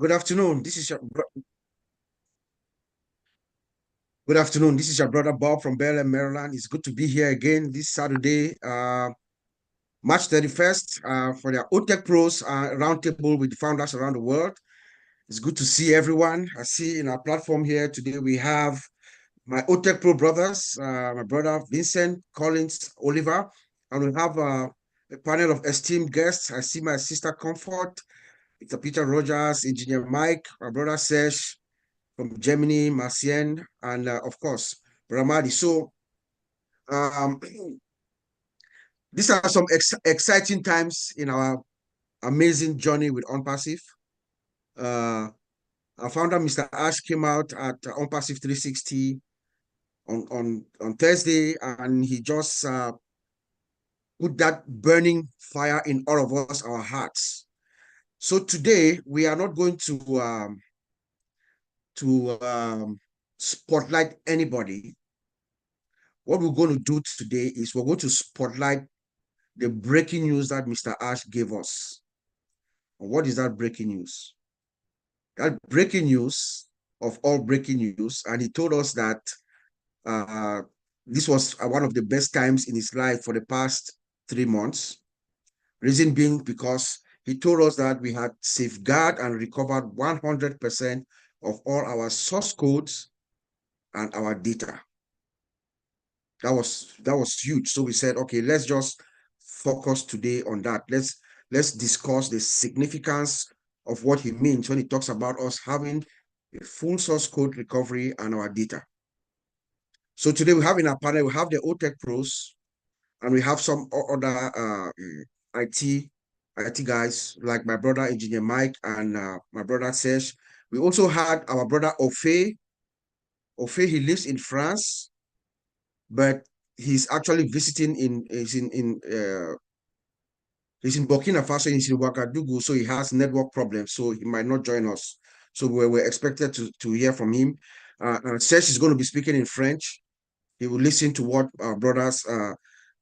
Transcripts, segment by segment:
Good afternoon. Good afternoon. This is your brother Bob from Bel Maryland. It's good to be here again this Saturday, March 31st, for the OTECH Pros roundtable with the founders around the world. It's good to see everyone. I see in our platform here today we have my OTECH Pro brothers, my brother Vincent, Collins, Oliver, and we have a panel of esteemed guests. I see my sister Comfort, Mr. Peter Rogers, Engineer Mike, my brother Sesh from Germany, Marcien, and of course, Ramadi. So um, these are some exciting times in our amazing journey with ONPASSIVE. Our founder, Mr. Ash, came out at ONPASSIVE 360 on Thursday, and he just put that burning fire in all of us, our hearts. So today, we are not going to spotlight anybody. What we're going to do today is we're going to spotlight the breaking news that Mr. Ash gave us. And what is that breaking news? That breaking news of all breaking news, and he told us that this was one of the best times in his life for the past 3 months. Reason being because he told us that we had safeguarded and recovered 100% of all our source codes and our data. That was huge. So we said, okay, let's just focus today on that. Let's discuss the significance of what he means when he talks about us having a full source code recovery and our data. So today we have in our panel, we have the OTECH pros, and we have some other IT guys like my brother Engineer Mike and my brother Serge. We also had our brother Ofe. Ofe, he lives in France, but he's actually visiting he's in Burkina Faso, he's in Ouagadougou, so he has network problems, so he might not join us. So we're expected to hear from him. Serge is going to be speaking in French. He will listen to what our brothers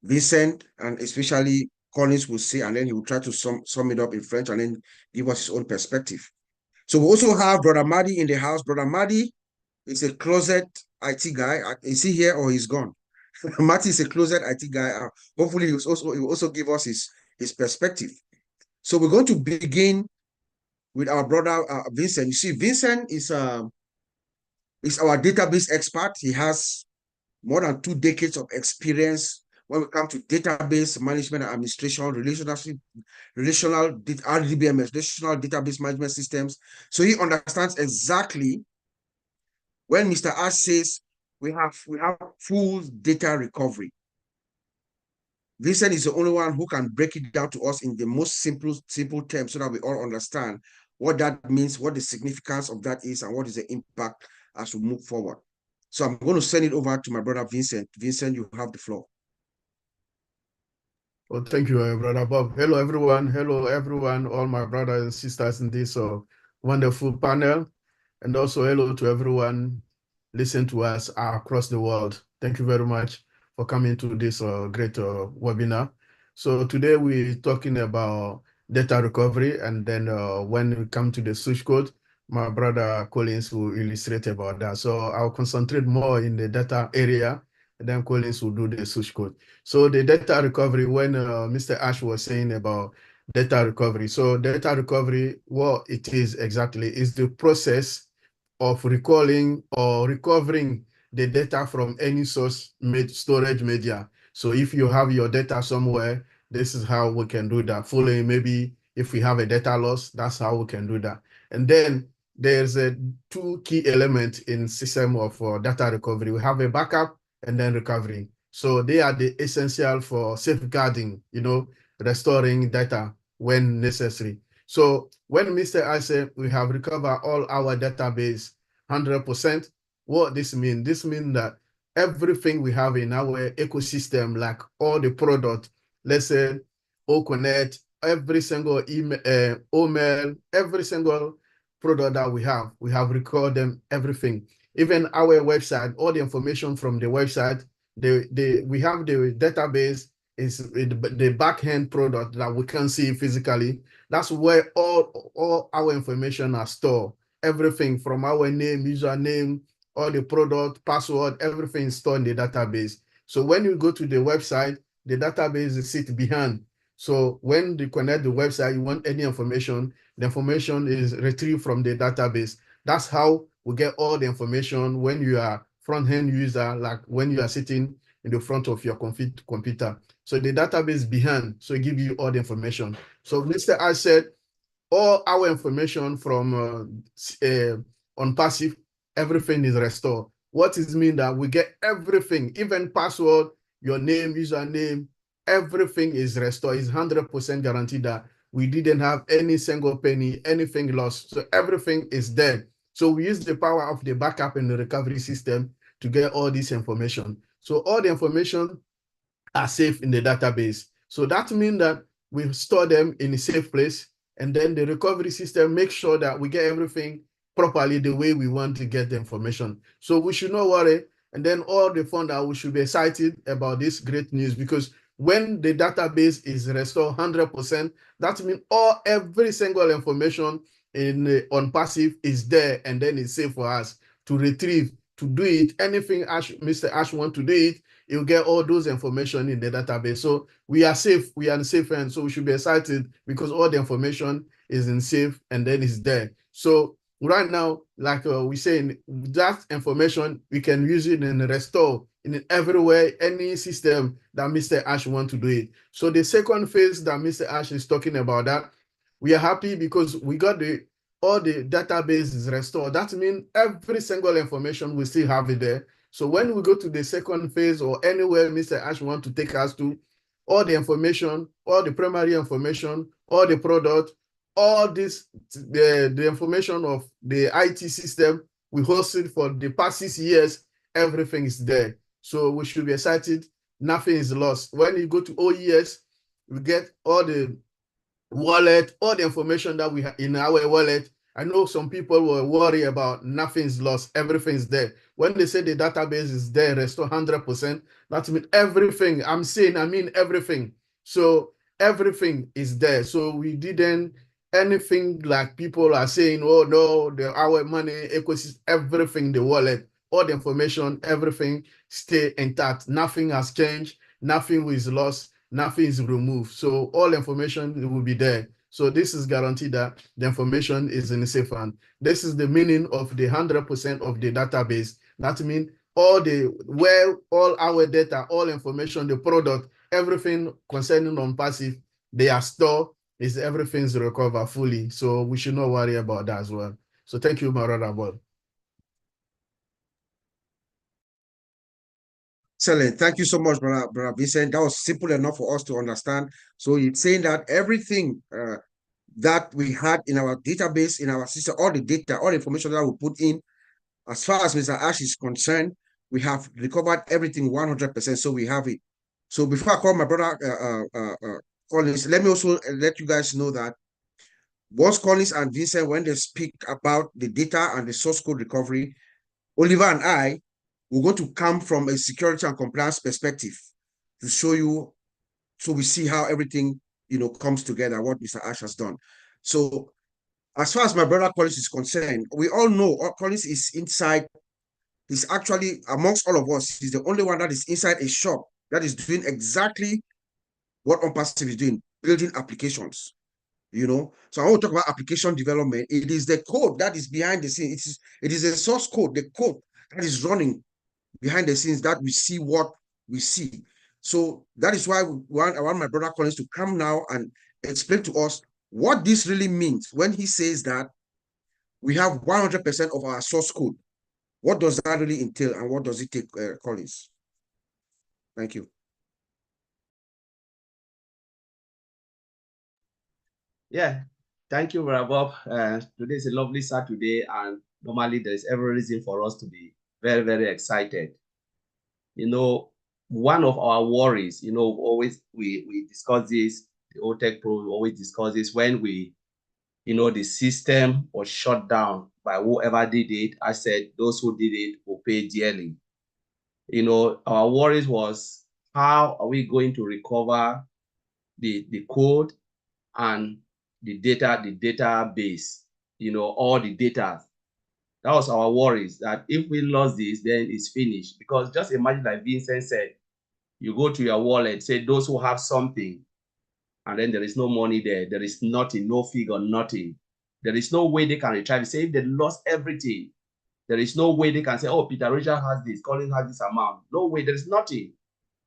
Vincent and especially Collins will say, and then he will try to sum it up in French and then give us his own perspective. So we also have Brother Madi in the house. Brother Madi is a closet IT guy. Is he here or he's gone? Mati is a closet IT guy. Hopefully, he will also give us his perspective. So we're going to begin with our brother Vincent. You see, Vincent is our database expert. He has more than 2 decades of experience when we come to database management and administration, relational RDBMS, relational database management systems. So he understands exactly when Mr. Ash says we have full data recovery. Vincent is the only one who can break it down to us in the most simple terms so that we all understand what that means, what the significance of that is, and what is the impact as we move forward. So I'm going to send it over to my brother Vincent. Vincent, you have the floor. Well, thank you, Brother Bob. Hello, everyone, all my brothers and sisters in this wonderful panel. And also hello to everyone listening to us across the world. Thank you very much for coming to this great webinar. So today we're talking about data recovery, and then when we come to the source code, my brother Collins will illustrate about that. So I'll concentrate more in the data area, and then Collins will do the source code. So the data recovery, when Mr. Ash was saying about data recovery. So data recovery, what it is exactly is the process of recalling or recovering the data from any source storage media. So if you have your data somewhere, this is how we can do that. Following maybe if we have a data loss, that's how we can do that. And then there's 2 key elements in system of data recovery. We have a backup and then recovery. So they are the essential for safeguarding, restoring data when necessary. So when Mr. I said we have recovered all our database 100%, what this means? This means that everything we have in our ecosystem, like all the product, let's say OConnect, every single email, OMail, every single product that we have recorded them, everything. Even our website, all the information from the website, we have the database is the back-end product that we can see physically. That's where all our information are stored. Everything from our name, username, all the product, password, everything is stored in the database. So when you go to the website, the database is sit behind. So when you connect the website, you want any information, the information is retrieved from the database. That's how we get all the information when you are front-end user, like when you are sitting in the front of your computer. So the database behind, so it give you all the information. So Mr. I said, all our information from ONPASSIVE, everything is restored. What is mean that we get everything, even password, your name, username, everything is restored. It's 100% guaranteed that we didn't have any single penny, anything lost. So everything is there. So we use the power of the backup and the recovery system to get all this information. So all the information are safe in the database. So that means that we store them in a safe place, and then the recovery system makes sure that we get everything properly the way we want to get the information. So we should not worry. And then all the funders, we should be excited about this great news, because when the database is restored 100%, that means every single information in ONPASSIVE is there, and then it's safe for us to retrieve, to do it. Anything Mr. Ash want to do it, you'll get all those information in the database. So we are safe, we are in safe hands. So we should be excited because all the information is in safe and then it's there. So right now, like we say, that information, we can use it and restore in everywhere, any system that Mr. Ash want to do it. So the second phase that Mr. Ash is talking about, that we are happy because we got all the database is restored. That means every single information we still have it there. So when we go to the second phase or anywhere Mr. Ash want to take us to, all the information, all the primary information, all the product, all this, the information of the IT system, we hosted for the past 6 years, everything is there. So we should be excited. Nothing is lost. When you go to OES, we get all the wallet, all the information that we have in our wallet. I know some people were worried about nothing's lost, everything's there. When they say the database is there, restore 100%, that means everything. I'm saying, I mean everything. So everything is there. So we didn't anything like people are saying, oh no, our money, ecosystem, everything, the wallet, all the information, everything stay intact. Nothing has changed, nothing is lost, nothing is removed. So all information will be there. So this is guaranteed that the information is in a safe hand. This is the meaning of the 100% of the database. That means all our data, all information, the product, everything concerning ONPASSIVE, they are stored, is everything's recovered fully. So we should not worry about that as well. So thank you, my brother Bob. Excellent. Thank you so much, Brother Vincent. That was simple enough for us to understand. So it's saying that everything that we had in our database, in our system, all the data, all the information that we put in, as far as Mr. Ash is concerned, we have recovered everything 100%. So we have it. So before I call my brother Collins, let me also let you guys know that both Collins and Vincent, when they speak about the data and the source code recovery, Oliver and I, we're going to come from a security and compliance perspective to show you, so we see how everything, comes together, what Mr. Ash has done. So as far as my brother Collins is concerned, we all know Collins is inside. He's actually, amongst all of us, he's the only one that is inside a shop that is doing exactly what ONPASSIVE is doing, building applications. So I want to talk about application development. It is the code that is behind the scenes. It is a source code, the code that is running behind the scenes, that we see what we see. So that is why I want my brother Collins to come now and explain to us what this really means when he says that we have 100% of our source code. What does that really entail, and what does it take, Collins? Thank you. Yeah, thank you, Brother Bob. Today is a lovely Saturday, and normally there is every reason for us to be very, very excited. One of our worries, always we discuss this, the OTECH Pro, we always discuss this when the system was shut down by whoever did it. I said those who did it will pay dearly. Our worries was how are we going to recover the code and the database, all the data. That was our worries, that if we lost this, then it's finished. Because just imagine, like Vincent said, you go to your wallet, say those who have something, and then there is no money there. There is nothing, no figure, nothing. There is no way they can retrieve. Say if they lost everything, there is no way they can say, oh, Peter Richard has this, Colin has this amount. No way, there is nothing.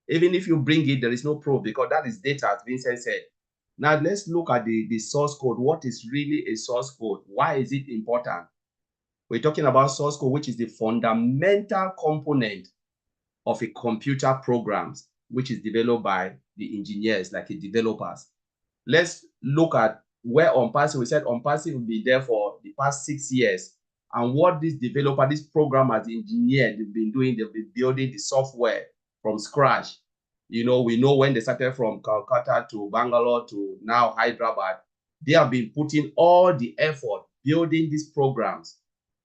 Even if you bring it, there is no proof, because that is data, as Vincent said. Now, let's look at the source code. What is really a source code? Why is it important? We're talking about source code, which is the fundamental component of a computer programs, which is developed by the engineers, like the developers. Let's look at where ONPASSIVE, we said ONPASSIVE will be there for the past 6 years. And what this developer, this programmers, the engineer, they've been doing, they've been building the software from scratch. We know when they started from Calcutta to Bangalore to now Hyderabad, they have been putting all the effort building these programs.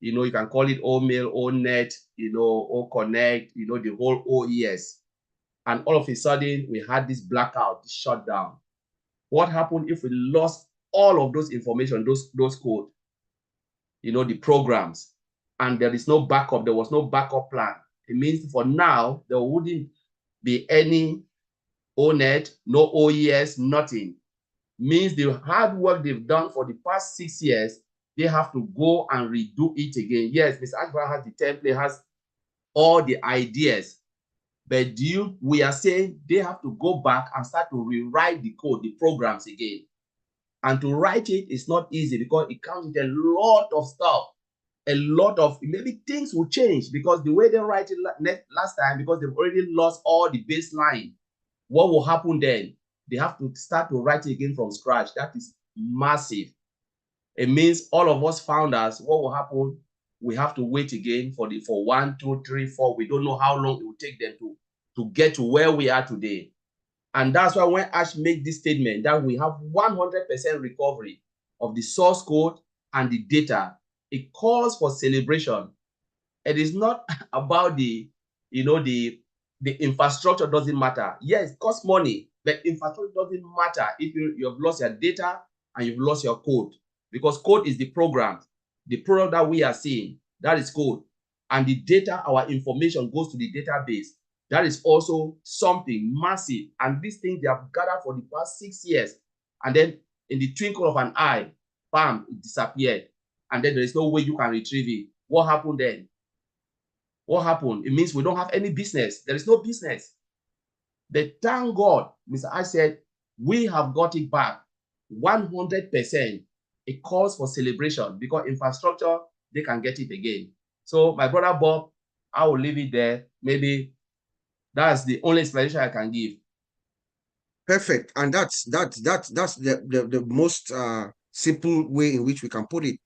You can call it OMail, ONET, OConnect, the whole OES. And all of a sudden, we had this blackout, this shutdown. What happened if we lost all of those information, those code, the programs, and there is no backup, there was no backup plan? It means for now, there wouldn't be any ONET, no OES, nothing. Means the hard work they've done for the past 6 years, they have to go and redo it again. Yes, Mr. Akbar has the template, has all the ideas, but we are saying they have to go back and start to rewrite the code, the programs again. And to write it is not easy, because it comes with a lot of stuff, a lot of, maybe things will change because the way they write it last time, because they've already lost all the baseline. What will happen then? They have to start to write it again from scratch. That is massive. It means all of us founders, what will happen? We have to wait again for 1, 2, 3, 4. We don't know how long it will take them to get to where we are today. And that's why when Ash made this statement that we have 100% recovery of the source code and the data, it calls for celebration. It is not about the infrastructure doesn't matter. Yes, it costs money, but infrastructure doesn't matter if you have lost your data and you've lost your code, because code is the program. The product that we are seeing, that is code. And the data, our information goes to the database. That is also something massive. And these things they have gathered for the past 6 years. And then in the twinkle of an eye, bam, it disappeared. And then there is no way you can retrieve it. What happened then? What happened? It means we don't have any business. There is no business. But thank God, Mr. I said, we have got it back 100%. It calls for celebration, because infrastructure, they can get it again. So my brother Bob, I will leave it there. Maybe that's the only explanation I can give. Perfect. And that's the most simple way in which we can put it.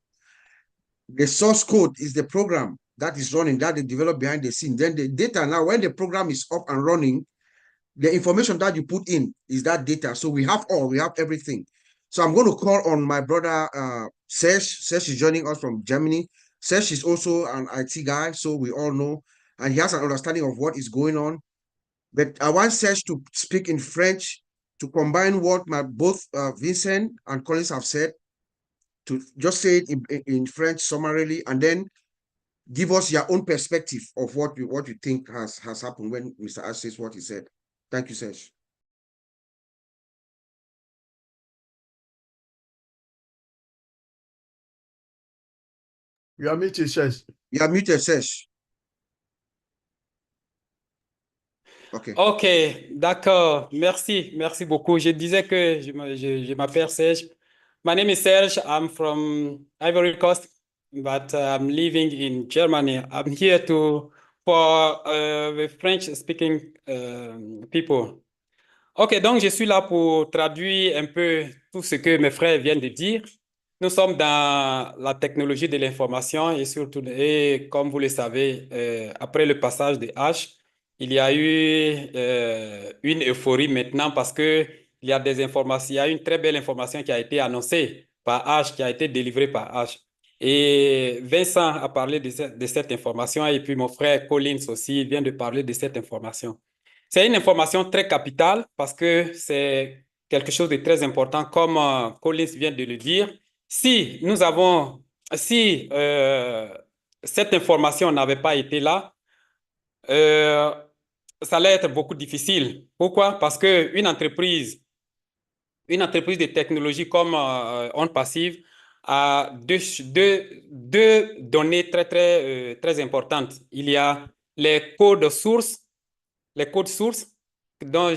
The source code is the program that is running, that they develop behind the scene. Then the data, now when the program is up and running, the information that you put in is that data. So we have everything. So I'm going to call on my brother Serge. Serge is joining us from Germany. Serge is also an IT guy, so we all know, and he has an understanding of what is going on. But I want Serge to speak in French, to combine what both Vincent and Collins have said, to just say it in French summarily, and then give us your own perspective of what you think has happened when Mr. Ash says what he said. Thank you, Serge. You are muted, Serge. You are muted, Serge. Okay. Ok, d'accord. Merci beaucoup. Je disais que je m'appelle Serge. My name is Serge. I'm from Ivory Coast, but I'm living in Germany. I'm here for the French-speaking people. Ok, donc je suis là pour traduire un peu tout ce que mes frères viennent de dire. Nous sommes dans la technologie de l'information et surtout, et comme vous le savez, après le passage de H, il y a eu une euphorie maintenant parce que il y a des informations, il y a une très belle information qui a été annoncée par H, qui a été délivrée par H. Et Vincent a parlé de cette information et puis mon frère Collins aussi vient de parler de cette information. C'est une information très capitale parce que c'est quelque chose de très important, comme Collins vient de le dire. Si cette information n'avait pas été là, ça allait être beaucoup difficile. Pourquoi? Parce qu'une entreprise de technologie comme ONPASSIVE a deux données très importantes. Il y a les codes sources dont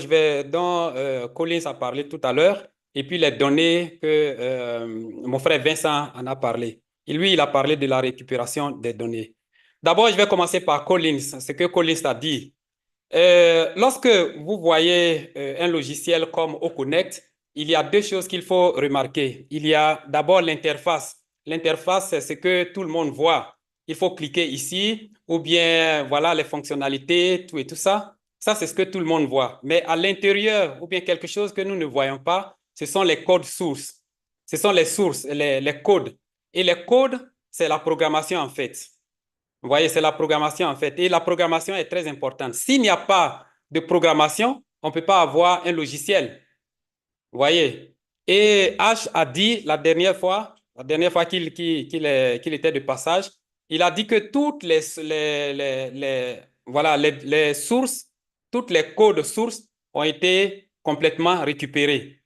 Collins a parlé tout à l'heure, et puis les données que mon frère Vincent en a parlé. Et lui, il a parlé de la récupération des données. D'abord, je vais commencer par Collins, ce que Collins a dit. Lorsque vous voyez un logiciel comme OConnect, il y a deux choses qu'il faut remarquer. Il y a d'abord l'interface. L'interface, c'est ce que tout le monde voit. Il faut cliquer ici, ou bien voilà les fonctionnalités, tout et tout ça. Ça, c'est ce que tout le monde voit. Mais à l'intérieur, ou bien quelque chose que nous ne voyons pas, ce sont les codes sources. Ce sont les sources, les codes. Et les codes, c'est la programmation en fait. Vous voyez, c'est la programmation en fait. Et la programmation est très importante. S'il n'y a pas de programmation, on ne peut pas avoir un logiciel. Vous voyez. Et H a dit la dernière fois qu'il était de passage, il a dit que toutes les sources, toutes les codes sources ont été complètement récupérées.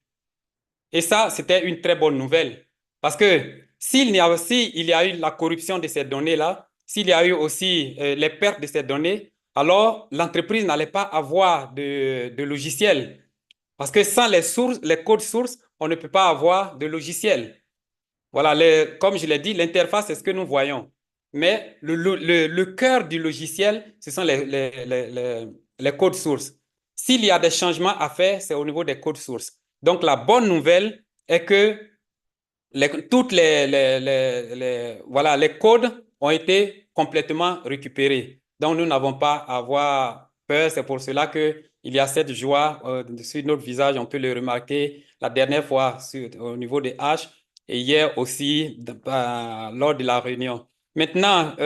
Et ça, c'était une très bonne nouvelle. Parce que s'il y a eu la corruption de ces données-là, s'il y a eu aussi les pertes de ces données, alors l'entreprise n'allait pas avoir de logiciel. Parce que sans les codes sources, on ne peut pas avoir de logiciel. Voilà, comme je l'ai dit, l'interface, c'est ce que nous voyons. Mais le cœur du logiciel, ce sont les codes sources. S'il y a des changements à faire, c'est au niveau des codes sources. Donc, la bonne nouvelle est que toutes les codes ont été complètement récupérés. Donc, nous n'avons pas à avoir peur. C'est pour cela qu'il y a cette joie sur notre visage. On peut le remarquer la dernière fois au niveau des H et hier aussi lors de la réunion. Maintenant,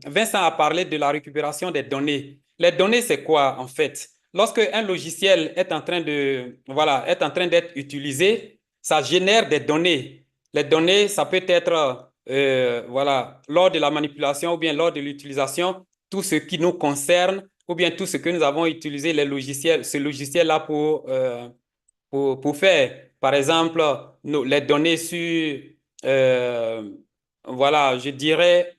Vincent a parlé de la récupération des données. Les données, c'est quoi en fait? Lorsque un logiciel est en train d'être utilisé, ça génère des données. Les données, ça peut être lors de la manipulation ou bien lors de l'utilisation, tout ce qui nous concerne ou bien tout ce que nous avons utilisé ce logiciel-là pour faire. Par exemple, les données sur, je dirais,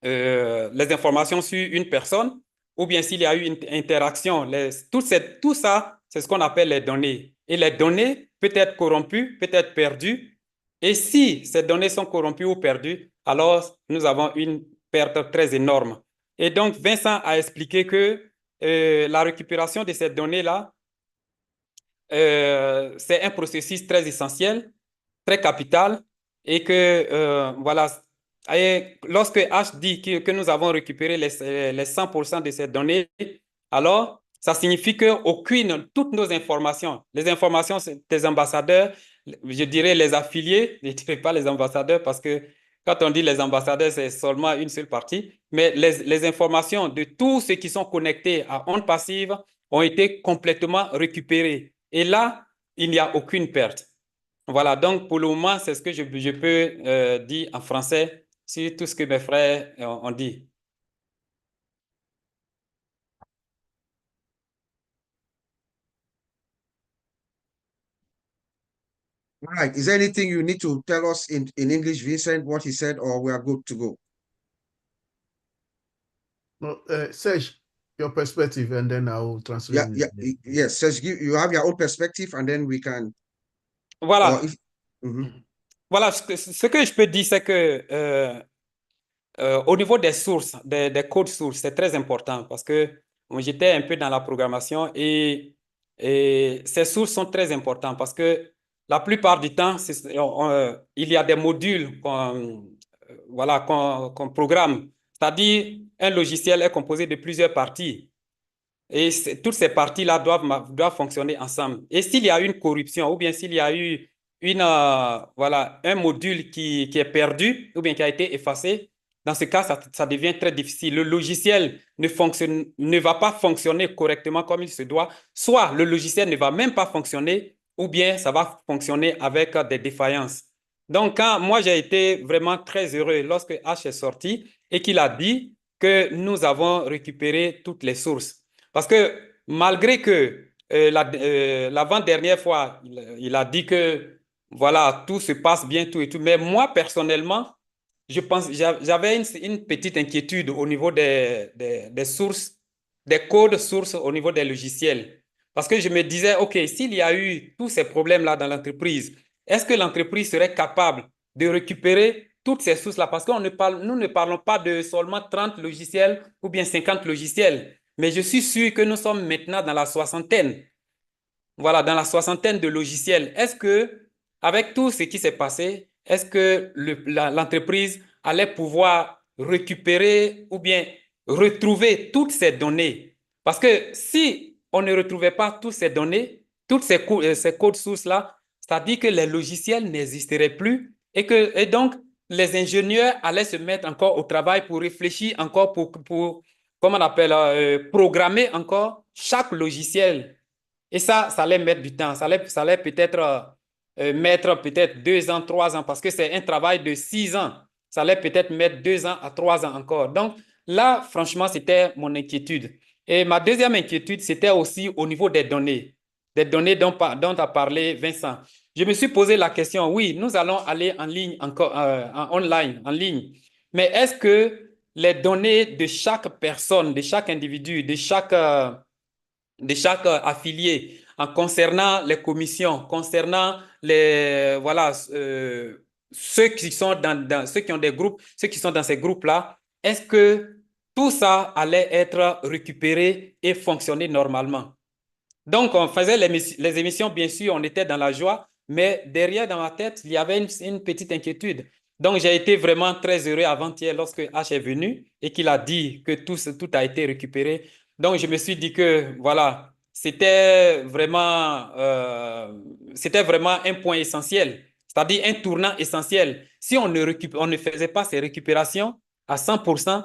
les informations sur une personne, ou bien s'il y a eu une interaction. Tout ça, c'est ce qu'on appelle les données. Et les données peuvent être corrompues, peuvent être perdues. Et si ces données sont corrompues ou perdues, alors nous avons une perte très énorme. Et donc, Vincent a expliqué que la récupération de ces données-là, c'est un processus très essentiel, très capital, et que, lorsque H dit que nous avons récupéré les 100% de ces données, alors ça signifie que toutes nos informations, les informations des ambassadeurs, je dirais les affiliés, je ne dirais pas les ambassadeurs parce que quand on dit les ambassadeurs, c'est seulement une seule partie, mais les informations de tous ceux qui sont connectés à ONPASSIVE ont été complètement récupérées. Et là, il n'y a aucune perte. Voilà, donc pour le moment, c'est ce que je peux dire en français sur tout ce que mes frères ont dit. All right. Is there anything you need to tell us in English, Vincent, what he said, or we are good to go? No, Serge, your perspective, and then I will translate. Yes. Serge, you have your own perspective, and then we can. Voilà. Voilà, ce que je peux dire, c'est que au niveau des sources, des codes sources, c'est très important parce que j'étais un peu dans la programmation et ces sources sont très importantes parce que la plupart du temps, il y a des modules qu'on programme. C'est-à-dire, un logiciel est composé de plusieurs parties. Et toutes ces parties-là doivent fonctionner ensemble. Et s'il y a une corruption ou bien s'il y a eu un module qui est perdu ou bien qui a été effacé, dans ce cas, ça devient très difficile. Le logiciel ne va pas fonctionner correctement comme il se doit. Soit le logiciel ne va même pas fonctionner, ou bien ça va fonctionner avec des défaillances. Donc, moi, j'ai été vraiment très heureux lorsque H est sorti et qu'il a dit que nous avons récupéré toutes les sources. Parce que malgré que l'avant-dernière fois, il a dit que voilà, tout se passe bien, tout et tout. Mais moi, personnellement, j'avais une petite inquiétude au niveau des sources, des codes sources au niveau des logiciels. Parce que je me disais, OK, s'il y a eu tous ces problèmes-là dans l'entreprise, est-ce que l'entreprise serait capable de récupérer toutes ces sources-là? Parce que nous ne parlons pas de seulement 30 logiciels ou bien 50 logiciels, mais je suis sûr que nous sommes maintenant dans la soixantaine. Voilà, dans la soixantaine de logiciels. Est-ce que, avec tout ce qui s'est passé, est-ce que l'entreprise allait pouvoir récupérer ou bien retrouver toutes ces données? Parce que si on ne retrouvait pas toutes ces données, toutes ces codes sources-là, c'est-à-dire que les logiciels n'existeraient plus et donc les ingénieurs allaient se mettre encore au travail pour réfléchir encore, comment on appelle, programmer encore chaque logiciel. Et ça allait mettre du temps. Ça allait peut-être mettre peut-être 2 ans, 3 ans, parce que c'est un travail de 6 ans. Ça allait peut-être mettre 2 ans à 3 ans encore. Donc là, franchement, c'était mon inquiétude. Et ma deuxième inquiétude, c'était aussi au niveau des données dont a parlé Vincent. Je me suis posé la question, oui, nous allons aller en ligne, encore, online, en ligne. Mais est-ce que les données de chaque personne, de chaque individu, de chaque affilié en concernant les commissions, concernant voilà, ceux qui sont ceux qui ont des groupes, ceux qui sont dans ces groupes-là, est-ce que tout ça allait être récupéré et fonctionner normalement? Donc, on faisait les émissions, bien sûr, on était dans la joie, mais derrière, dans ma tête, il y avait une petite inquiétude. Donc, j'ai été vraiment très heureux avant-hier lorsque H est venu et qu'il a dit que tout a été récupéré. Donc, je me suis dit que, voilà, c'était vraiment un point essentiel, c'est-à-dire un tournant essentiel. Si on ne faisait pas ces récupérations à 100%,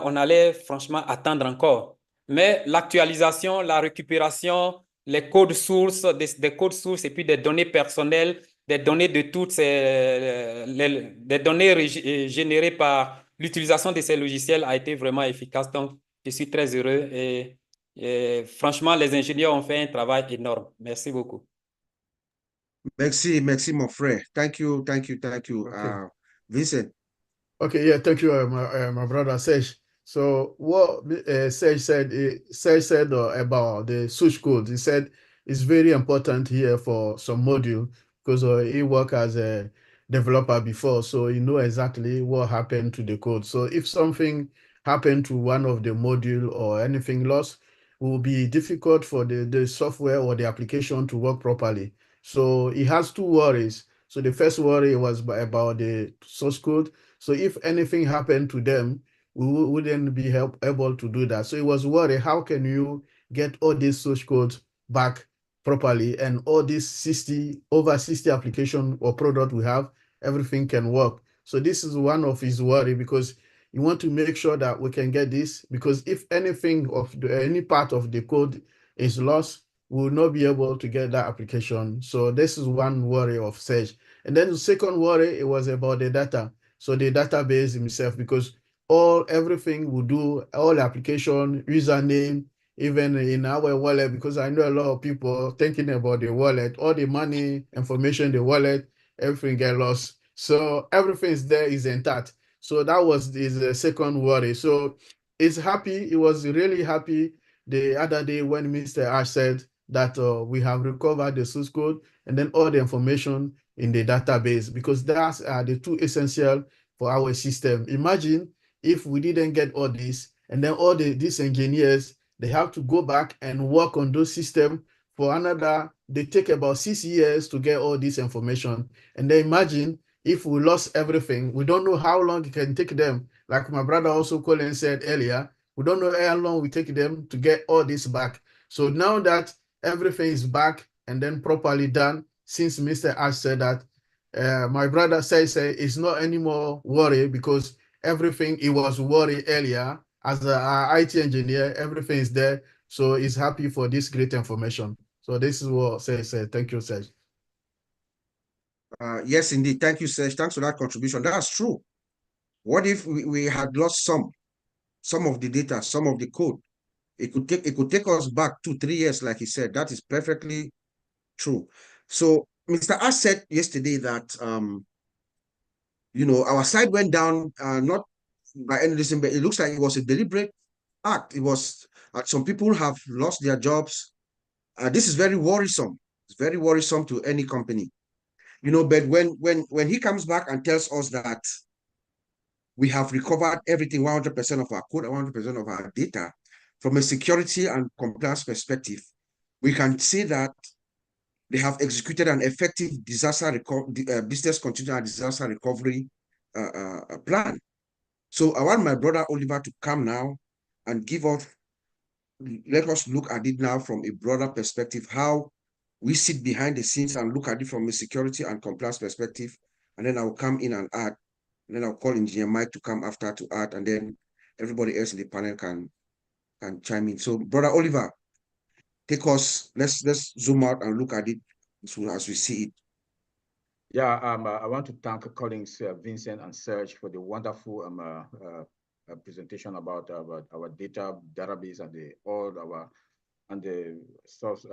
on allait franchement attendre encore. Mais l'actualisation, la récupération, les codes sources, des codes sources et puis des données personnelles, des données de toutes des données générées par l'utilisation de ces logiciels a été vraiment efficace. Donc, je suis très heureux et franchement, les ingénieurs ont fait un travail énorme. Merci beaucoup. Merci, merci, mon frère. Thank you, thank you, thank you. Okay. Vincent. Okay, yeah, thank you, my brother Serge. So what Serge said about the source code, he said it's very important here for some module because he worked as a developer before, so he know exactly what happened to the code. So if something happened to one of the module or anything lost, it will be difficult for the software or the application to work properly. So he has two worries. So the first worry was about the source code. So if anything happened to them, we wouldn't be able to do that. So it was worried, how can you get all these source codes back properly and all these over 60 application or product we have, everything can work. So this is one of his worry because you want to make sure that we can get this, because if anything of any part of the code is lost, we will not be able to get that application. So this is one worry of Sage. And then the second worry, it was about the data. So the database himself, because everything we do, all application, username, even in our wallet, because I know a lot of people thinking about the wallet, all the money, information, the wallet, everything get lost. So everything is there, is intact. So that was his second worry. So he was really happy the other day when Mr. Ash said that we have recovered the source code and then all the information in the database, because that's the two essential for our system. Imagine if we didn't get all this, and then all these engineers, they have to go back and work on those systems for they take about 6 years to get all this information. And then imagine if we lost everything, we don't know how long it can take them. Like my brother also Colin said earlier, we don't know how long we take them to get all this back. So now that everything is back and then properly done, since Mr. Ash said that, my brother says it's not anymore worry because everything. He was worried earlier. As an IT engineer, everything is there. So he's happy for this great information. So this is what Serge said. Thank you, Serge. Yes, indeed. Thank you, Serge. Thanks for that contribution. That's true. What if we had lost some of the data, some of the code? It could take us back 2-3 years, like he said. That is perfectly true. So Mr. Ash said yesterday that our side went down, not by any reason, but it looks like it was a deliberate act. It was some people have lost their jobs. This is very worrisome. It's very worrisome to any company. But when he comes back and tells us that we have recovered everything, 100% of our code, 100% of our data, from a security and compliance perspective, we can say that they have executed an effective business continuity and disaster recovery plan. So I want my brother Oliver to come now and let us look at it now from a broader perspective, how we sit behind the scenes and look at it from a security and compliance perspective. And then I'll come in and add. And then I'll call Engineer Mike to come after to add, and then everybody else in the panel can chime in. So, Brother Oliver, take us. Let's zoom out and look at it as we see it. Yeah, I want to thank colleagues Vincent and Serge for the wonderful presentation about our database and the source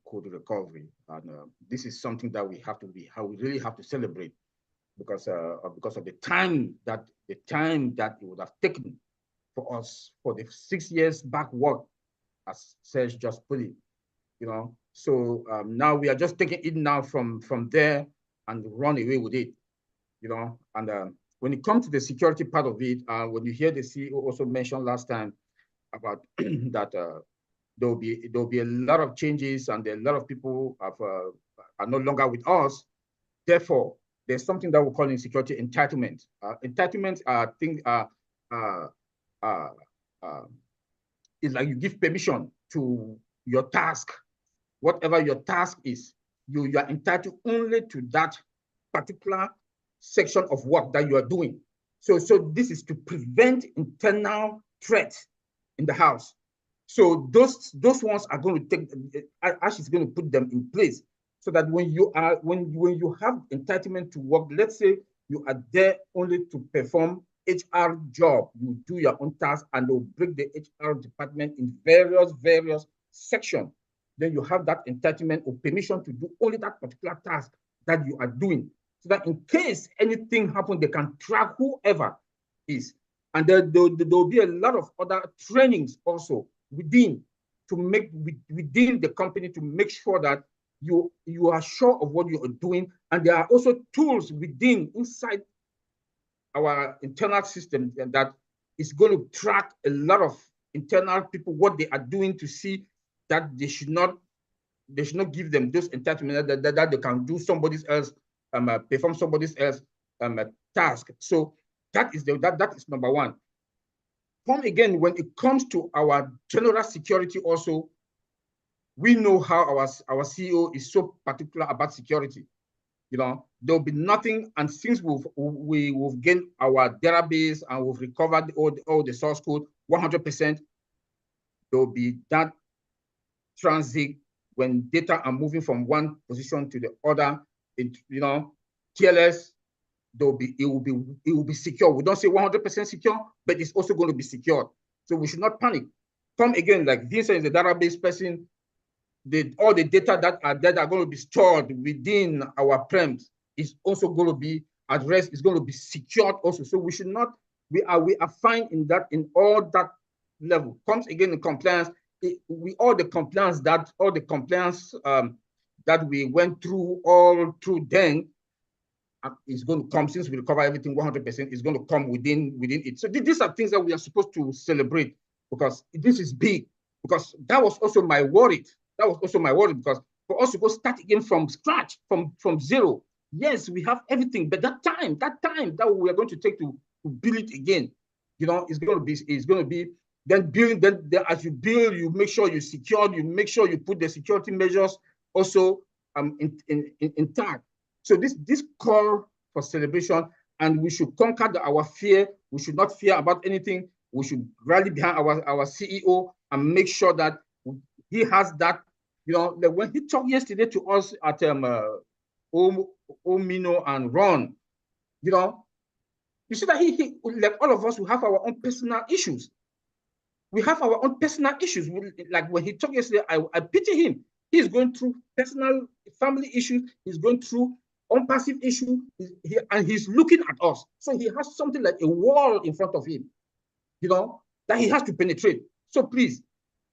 code recovery. And this is something that we really have to celebrate because of the time that it would have taken for us for the 6 years back work, as Serge just put it. So now we are just taking it now from there and run away with it, And when it comes to the security part of it, when you hear the CEO also mentioned last time about that there'll be a lot of changes and a lot of people are no longer with us. Therefore, there's something that we're calling security entitlement. Entitlements are things it's like you give permission to your task, whatever your task is. You are entitled only to that particular section of work that you are doing. So this is to prevent internal threats in the house. So those ones are going to take, Ash is going to put them in place so that when you have entitlement to work, let's say you are there only to perform HR job, you do your own task and they'll break the HR department in various sections. Then you have that entitlement or permission to do only that particular task that you are doing. So that in case anything happens, they can track whoever is. And there'll be a lot of other trainings also within the company to make sure that you are sure of what you are doing. And there are also tools inside our internal system that is going to track a lot of internal people, what they are doing, to see that they should not give them those entitlements that they can do somebody else, perform somebody else task. So that is number one. Again, when it comes to our general security also, we know how our CEO is so particular about security. There'll be nothing, and since we've gained our database and we've recovered all the source code 100%, there'll be that transit when data are moving from one position to the other. TLS, it will be secure. We don't say 100% secure, but it's also going to be secured. So we should not panic. Again, like Vincent is a database person, all the data that are going to be stored within our prems is also going to be addressed, is going to be secured also. So we should not, we are fine in all that level. Again in compliance, all the compliance that we went through all through then is going to come, since we recover everything 100%, is going to come within it. So these are things that we are supposed to celebrate, because this is big. Because that was also my worry. Because for us to go start again from scratch, from zero. Yes, we have everything, but that time that we are going to take to build it again, it's going to be then building. Then as you build, you make sure you secure, you make sure you put the security measures also intact. So this call for celebration, and we should conquer our fear. We should not fear about anything. We should rally behind our CEO and make sure that he has that. You know, like when he talked yesterday to us at Omino and Ron, you know, you see that he like all of us, we have our own personal issues. We have our own personal issues. Like when he talked yesterday, I pity him. He's going through personal family issues. He's going through unpassive issue, and he's looking at us. So he has something like a wall in front of him, you know, that he has to penetrate. So please,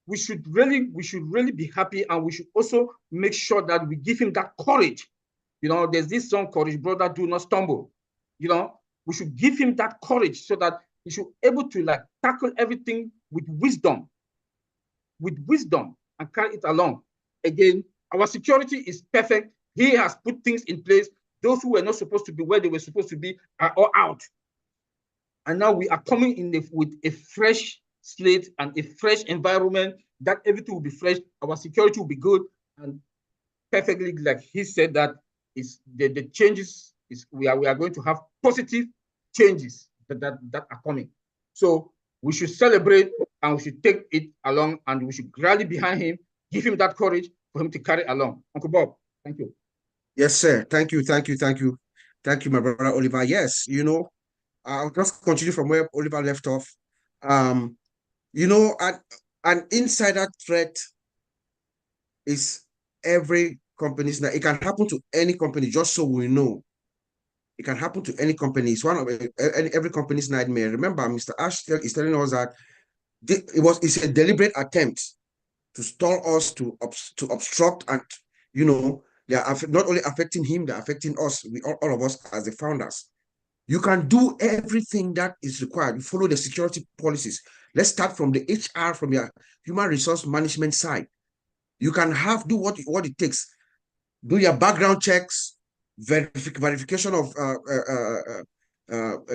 we should really be happy, and we should also make sure that we give him that courage. You know, there's this song, Courage Brother, Do Not Stumble. You know, we should give him that courage so that he should able to like tackle everything with wisdom, and carry it along. Again, our security is perfect. He has put things in place. Those who were not supposed to be where they were supposed to be are all out. And now we are coming in with a fresh slate and a fresh environment, that everything will be fresh. Our security will be good, and perfectly, like he said, that is the changes is we are going to have positive changes that are coming. So we should celebrate, and we should take it along, and we should rally behind him, give him that courage for him to carry along. Uncle Bob, thank you. Yes, sir. Thank you, my brother Oliver. Yes, you know, I'll just continue from where Oliver left off. You know, an insider threat is every company's night. It can happen to any company, just so we know. It can happen to any company. It's one of every company's nightmare. Remember, Mr. Ash is telling us that it's a deliberate attempt to stall us, to obstruct, and you know, they are not only affecting him, they're affecting us, all of us as the founders. You can do everything that is required. You follow the security policies. Let's start from the HR, from your human resource management side. You can do what it takes. Do your background checks, verification of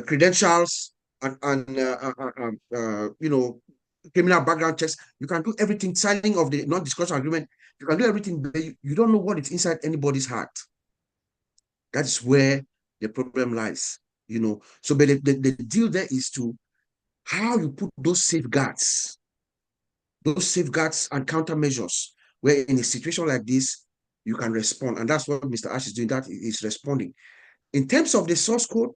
credentials, and you know, criminal background checks. You can do everything, signing of the non-disclosure agreement. You can do everything, but you don't know what is inside anybody's heart. That is where the problem lies, you know. So, but the deal there is to how you put those safeguards and countermeasures, where in a situation like this, you can respond. And that's what Mr. Ash is doing, that is responding. In terms of the source code,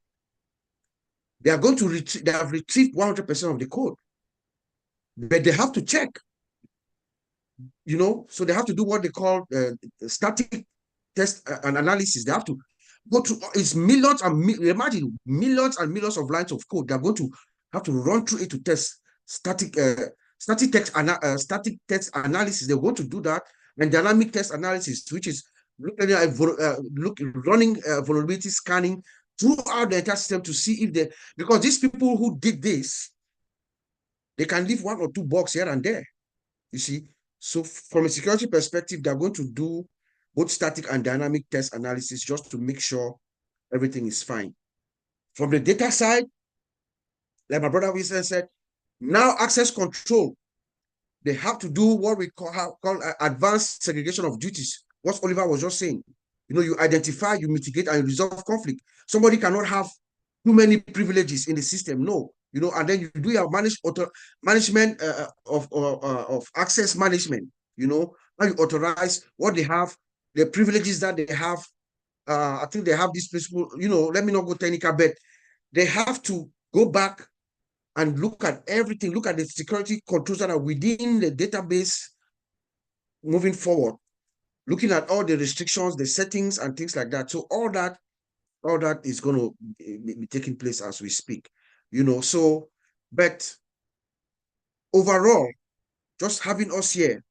they are going to they have retrieved 100% of the code, but they have to check, you know, so they have to do what they call static test and analysis. They have to go through, it's millions and imagine millions and millions of lines of code. They're going to have to run through it to test static text analysis. They're going to do that, and dynamic test analysis, which is running vulnerability scanning throughout the entire system to see if because these people who did this, they can leave 1 or 2 bugs here and there, you see. So from a security perspective, they're going to do both static and dynamic test analysis just to make sure everything is fine. From the data side, like my brother Wilson said, now access control, they have to do what we call advanced segregation of duties. What Oliver was just saying. You know, you identify, you mitigate, and you resolve conflict. Somebody cannot have too many privileges in the system, no. You know, and then you do your management of access management. You know, now you authorize what they have, the privileges that they have. I think they have this principle. You know, let me not go technical, but they have to go back and look at everything. Look at the security controls that are within the database moving forward. Looking at all the restrictions, the settings, and things like that. So all that is going to be taking place as we speak, you know. So, but overall, just having us here,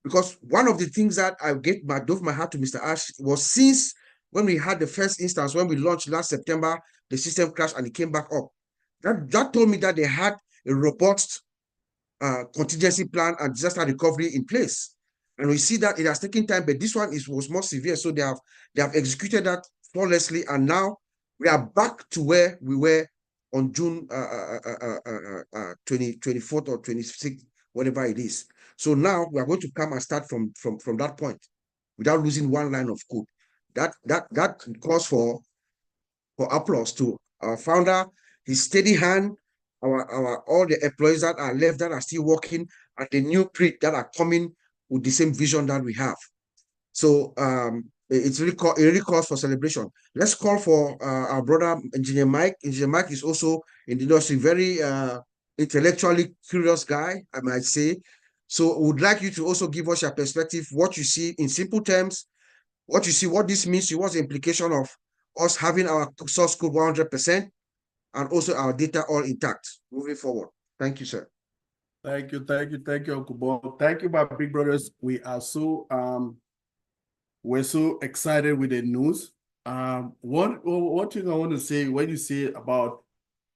because one of the things that I dove my heart to Mr. Ash was, since when we had the first instance, when we launched last September, the system crashed and it came back up. That told me that they had a robust contingency plan and disaster recovery in place. And we see that it has taken time, but this one was more severe. So they have executed that flawlessly, and now we are back to where we were on June 24th or 26th, whatever it is. So now we are going to come and start from that point without losing one line of code. That calls for applause to our founder, his steady hand, our all the employees that are left that are still working, and the new breed that are coming with the same vision that we have. So it really calls for celebration. Let's call for our brother Engineer Mike. Engineer Mike is also in the industry, very intellectually curious guy, I might say. So we would like you to also give us your perspective, what you see in simple terms, what you see, what this means, what's the implication of us having our source code 100% and also our data all intact moving forward. Thank you, sir. Thank you, Uncle Bob. Thank you, my big brothers. We're so excited with the news. One thing I want to say, when you say about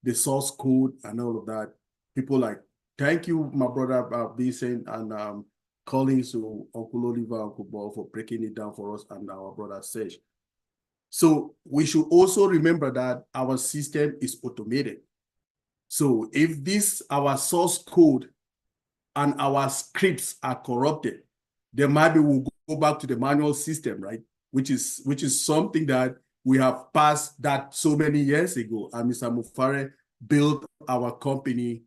the source code and all of that, people like, thank you, my brother Vincent and Collins, to Uncle Oliver, Uncle Bob, for breaking it down for us, and our brother Serge. So we should also remember that our system is automated. So if our source code and our scripts are corrupted, then maybe we'll go back to the manual system, right? Which is something that we have passed that so many years ago. And Mr. Mufare built our company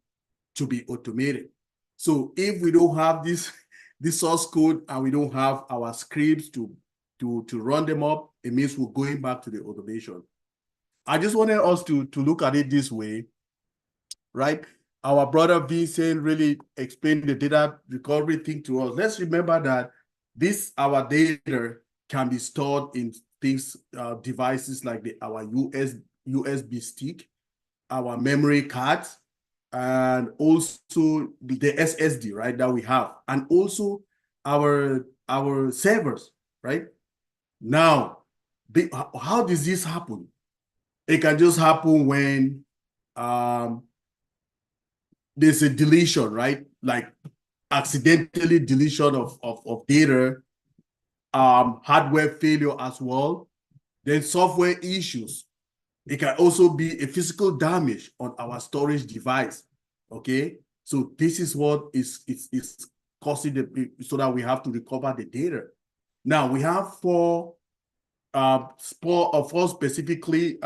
to be automated. So if we don't have this source code and we don't have our scripts to run them up, it means we're going back to the automation. I just wanted us to look at it this way, right? Our brother Vincent really explained the data recovery thing to us. Let's remember that our data can be stored in things, devices like our USB stick, our memory cards, and also the SSD, right, that we have, and also our servers, right? Now, how does this happen? It can just happen when there's a deletion, right? Like accidentally deletion of data, hardware failure as well, then software issues. It can also be a physical damage on our storage device, okay? So this is what is causing so that we have to recover the data. Now we have four specifically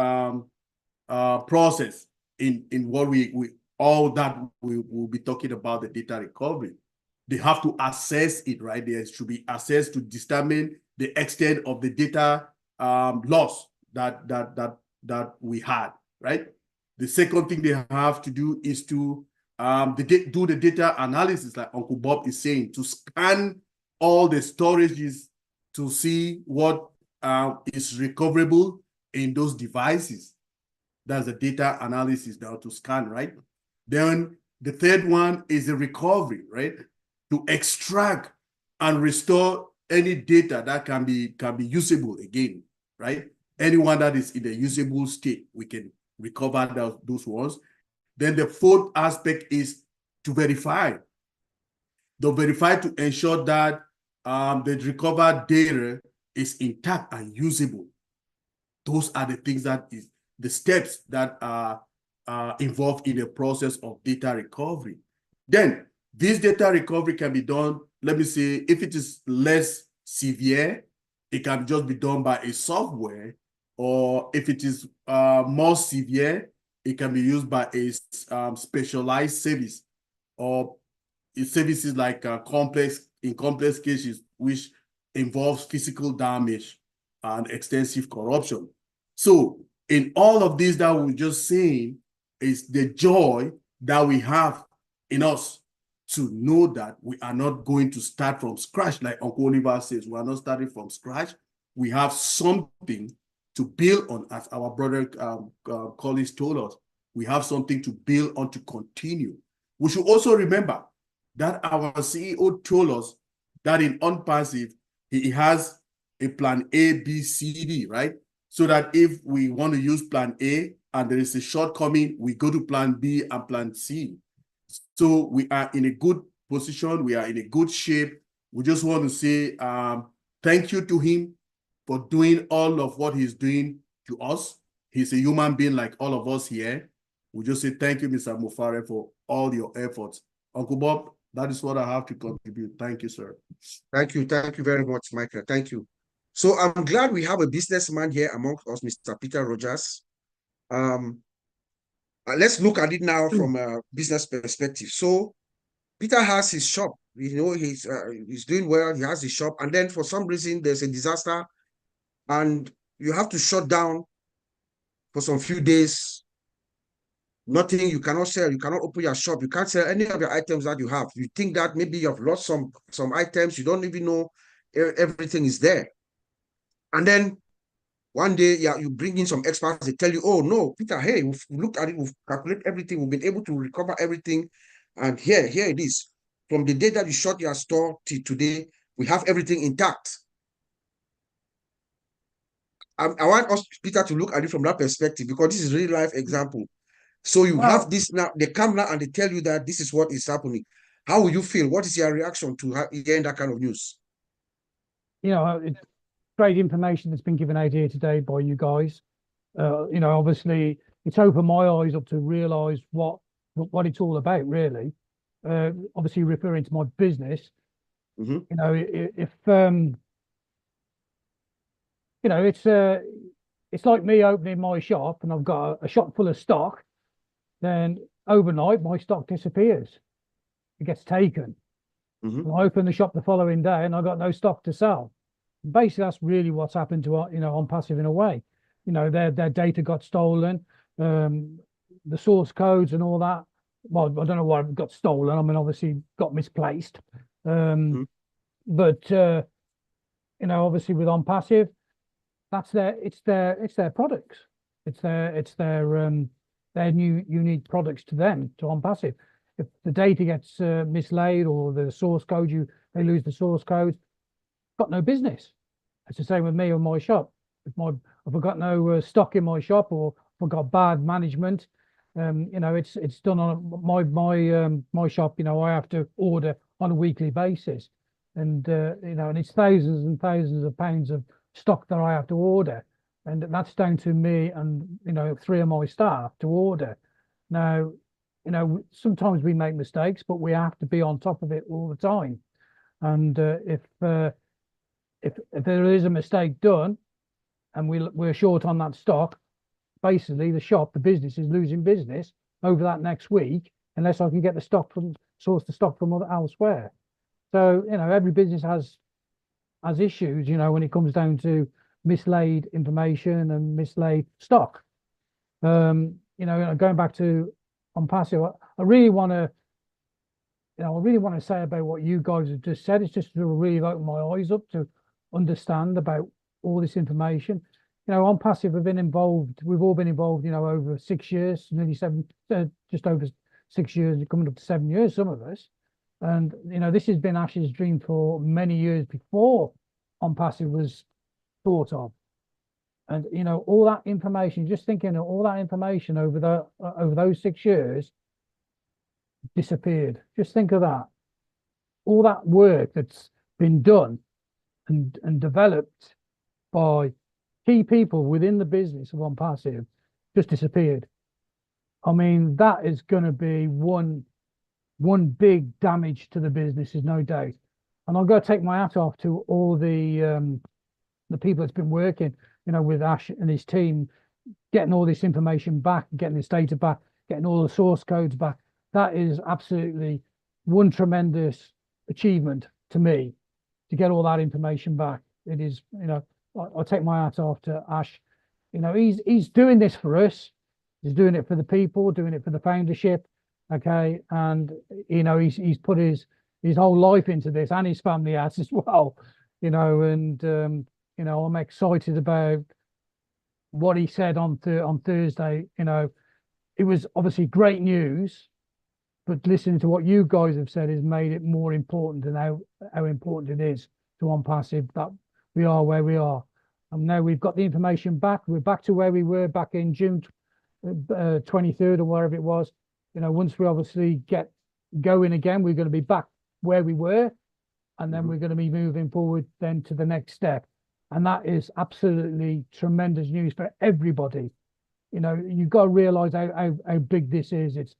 process in what we will be talking about, the data recovery. They have to assess it, right? There should be assessed to determine the extent of the data loss that we had, right? The second thing they have to do is to do the data analysis, like Uncle Bob is saying, to scan all the storages to see what is recoverable in those devices. That's the data analysis now, to scan, right? Then the third one is the recovery, right? To extract and restore any data that can be usable again, right? Anyone that is in the usable state, we can recover those ones. Then the fourth aspect is to verify. To ensure that the recovered data is intact and usable. Those are the things the steps that are involved in the process of data recovery. Then this data recovery can be done, let me say, if it is less severe, it can just be done by a software, or if it is more severe, it can be used by a specialized service, or services like complex cases which involves physical damage and extensive corruption. So in all of this that we're just saying is the joy that we have in us to know that we are not going to start from scratch. Like Uncle Oliver says, we are not starting from scratch. We have something to build on, as our brother Collins told us. We have something to build on to continue. We should also remember that our CEO told us that in ONPASSIVE, he has a plan A, B, C, D, right? So that if we want to use plan A and there is a shortcoming, we go to plan B and plan C. So we are in a good position. We are in a good shape. We just want to say thank you to him for doing all of what he's doing to us. He's a human being like all of us here. We just say thank you, Mr. Mufare, for all your efforts. Uncle Bob, that is what I have to contribute. Thank you, sir. Thank you very much, Michael. Thank you. So I'm glad we have a businessman here among us, Mr. Peter Rogers. Let's look at it now from a business perspective. So Peter has his shop. He's doing well. He has his shop, and then for some reason there's a disaster, and you have to shut down for some few days. Nothing, you cannot sell, you cannot open your shop, you can't sell any of your items that you have. You think that maybe you've lost some items, you don't even know everything is there. And then one day, you bring in some experts, they tell you, oh no, Peter, hey, we've looked at it, we've calculated everything, we've been able to recover everything. And here it is. From the day that you shut your store till today, we have everything intact. I want us, Peter, to look at it from that perspective, because this is real life example. So you have this now, they come now and they tell you that this is what is happening. How will you feel? What is your reaction to hearing that kind of news? You know, it's great information that's been given out here today by you guys. You know, obviously it's opened my eyes up to realize what it's all about, really. Obviously referring to my business. You know, if you know, it's like me opening my shop and I've got a shop full of stock, then overnight my stock disappears. It gets taken. I open the shop the following day and I've got no stock to sell. Basically, that's really what's happened to ONPASSIVE in a way. You know, their data got stolen, the source codes and all that. Well, I don't know why it got stolen. I mean, obviously got misplaced. But you know, obviously with ONPASSIVE, that's it's their products. It's their new unique products to them, to ONPASSIVE. If the data gets mislaid or the source code, they lose the source code, got no business. It's the same with me or my shop. If I've got no stock in my shop, or if I've got bad management, you know, it's done on my shop. You know, I have to order on a weekly basis, and you know, and it's thousands and thousands of pounds of stock that I have to order, and that's down to me and, you know, 3 of my staff to order. Now, you know, sometimes we make mistakes, but we have to be on top of it all the time. And if there is a mistake done and we're short on that stock, basically the business is losing business over that next week unless I can get source the stock from elsewhere. So, you know, every business has issues, you know, when it comes down to mislaid information and mislaid stock. You know, going back to ONPASSIVE, I really want to say about what you guys have just said. It's just to really open my eyes up to understand about all this information. You know, ONPASSIVE have been involved. We've all been involved, you know, over 6 years, nearly 7, just over 6 years, coming up to 7 years, some of us. And, you know, this has been Ash's dream for many years before ONPASSIVE was thought of. And, you know, all that information, just thinking of all that information over those 6 years disappeared. Just think of that. All that work that's been done and developed by key people within the business of ONPASSIVE just disappeared. I mean, that is going to be one big damage to the business, is no doubt. And I've got to take my hat off to all the people that's been working, you know, with Ash and his team, getting all this information back, getting this data back, getting all the source codes back. That is absolutely one tremendous achievement to me, to get all that information back. It is, you know, I'll take my hat off to Ash. You know, he's doing this for us. He's doing it for the people, doing it for the foundership. Okay. And, you know, he's put his whole life into this, and his family has as well, you know, and, you know, I'm excited about what he said on Thursday. You know, it was obviously great news, but listening to what you guys have said has made it more important, and how important it is to ONPASSIVE that we are where we are. And now we've got the information back. We're back to where we were back in June 23rd or wherever it was. You know, once we obviously get going again, we're going to be back where we were, and then we're going to be moving forward then to the next step. And that is absolutely tremendous news for everybody. You know, you've got to realize how big this is. It's,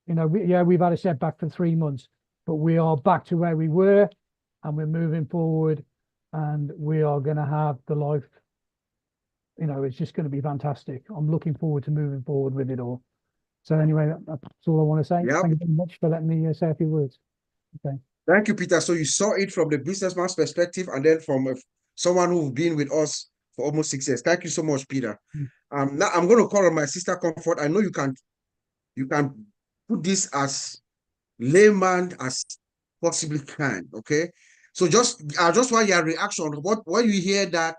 you know, we've had a setback for 3 months, but we are back to where we were, and we're moving forward, and we are going to have the life, you know, it's just going to be fantastic. I'm looking forward to moving forward with it all. So anyway, that's all I want to say. Yep. Thank you very much for letting me say a few words. Okay. Thank you, Peter. So you saw it from the businessman's perspective and then from someone who's been with us for almost 6 years. Thank you so much, Peter. Now I'm going to call on my sister Comfort. I know you can put this as layman as possibly can. Okay. So I just want your reaction. What you hear that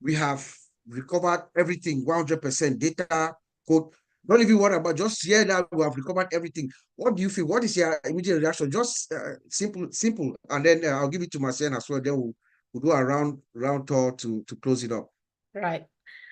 we have recovered everything, 100% data, code. Don't even worry about, just hear that we have recovered everything. What do you feel? What is your immediate reaction? Just simple. And then I'll give it to Marcien as well. Then we'll do a round tour to close it up. Right.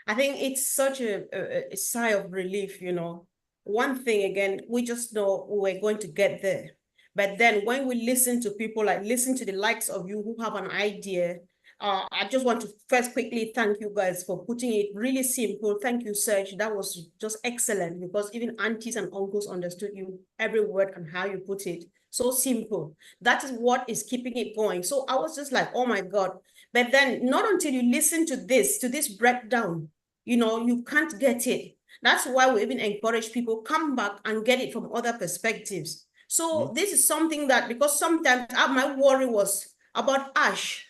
I think it's such a sigh of relief, you know. One thing, again, we just know we're going to get there. But then when we listen to people, like listen to the likes of you who have an idea, I just want to first quickly thank you guys for putting it really simple. Thank you, Serge. That was just excellent, because even aunties and uncles understood you, every word and how you put it. So simple. That is what is keeping it going. So I was just like, oh my God. But then not until you listen to this breakdown, you know, you can't get it. That's why we even encourage people, come back and get it from other perspectives. So this is something that, because sometimes my worry was about Ash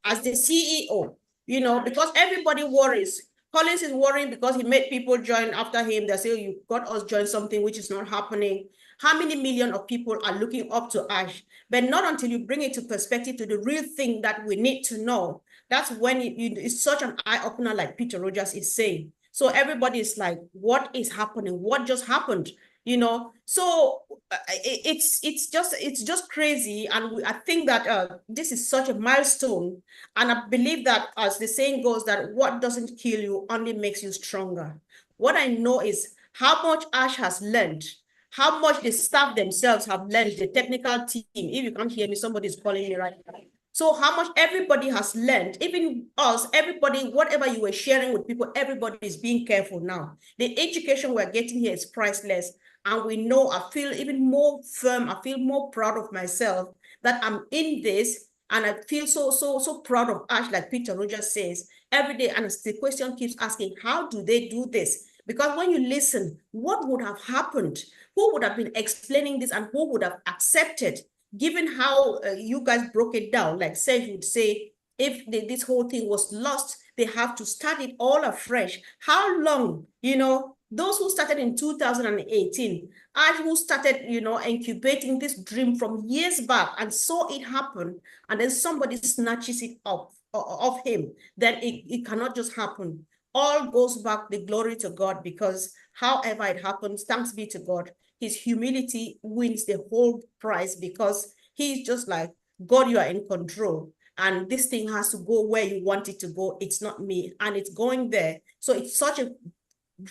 as the CEO, you know, because everybody worries. Collins is worrying because he made people join after him. They say, you got us join something which is not happening. How many million of people are looking up to Ash? But not until you bring it to perspective to the real thing that we need to know. That's when it's such an eye-opener, like Peter Rogers is saying. So everybody is like, what is happening? What just happened? You know, so it's just crazy. And I think that this is such a milestone. And I believe that, as the saying goes, that what doesn't kill you only makes you stronger. What I know is how much Ash has learned, how much the staff themselves have learned, the technical team. If you can't hear me, somebody's calling me right now. So how much everybody has learned, even us, everybody, whatever you were sharing with people, everybody is being careful now. The education we're getting here is priceless. And we know, I feel even more firm, I feel more proud of myself that I'm in this. And I feel so proud of Ash, like Peter Rogers says, every day. And the question keeps asking, how do they do this? Because when you listen, what would have happened? Who would have been explaining this, and who would have accepted? Given how you guys broke it down, like Serge would say, if this whole thing was lost, they have to start it all afresh. How long, you know, those who started in 2018, Ash, who started, you know, incubating this dream from years back and saw it happen, and then somebody snatches it up of him, then it cannot just happen. All goes back the glory to God, because however it happens, thanks be to God, his humility wins the whole prize, because he's just like, God, you are in control. And this thing has to go where you want it to go. It's not me. And it's going there. So it's such a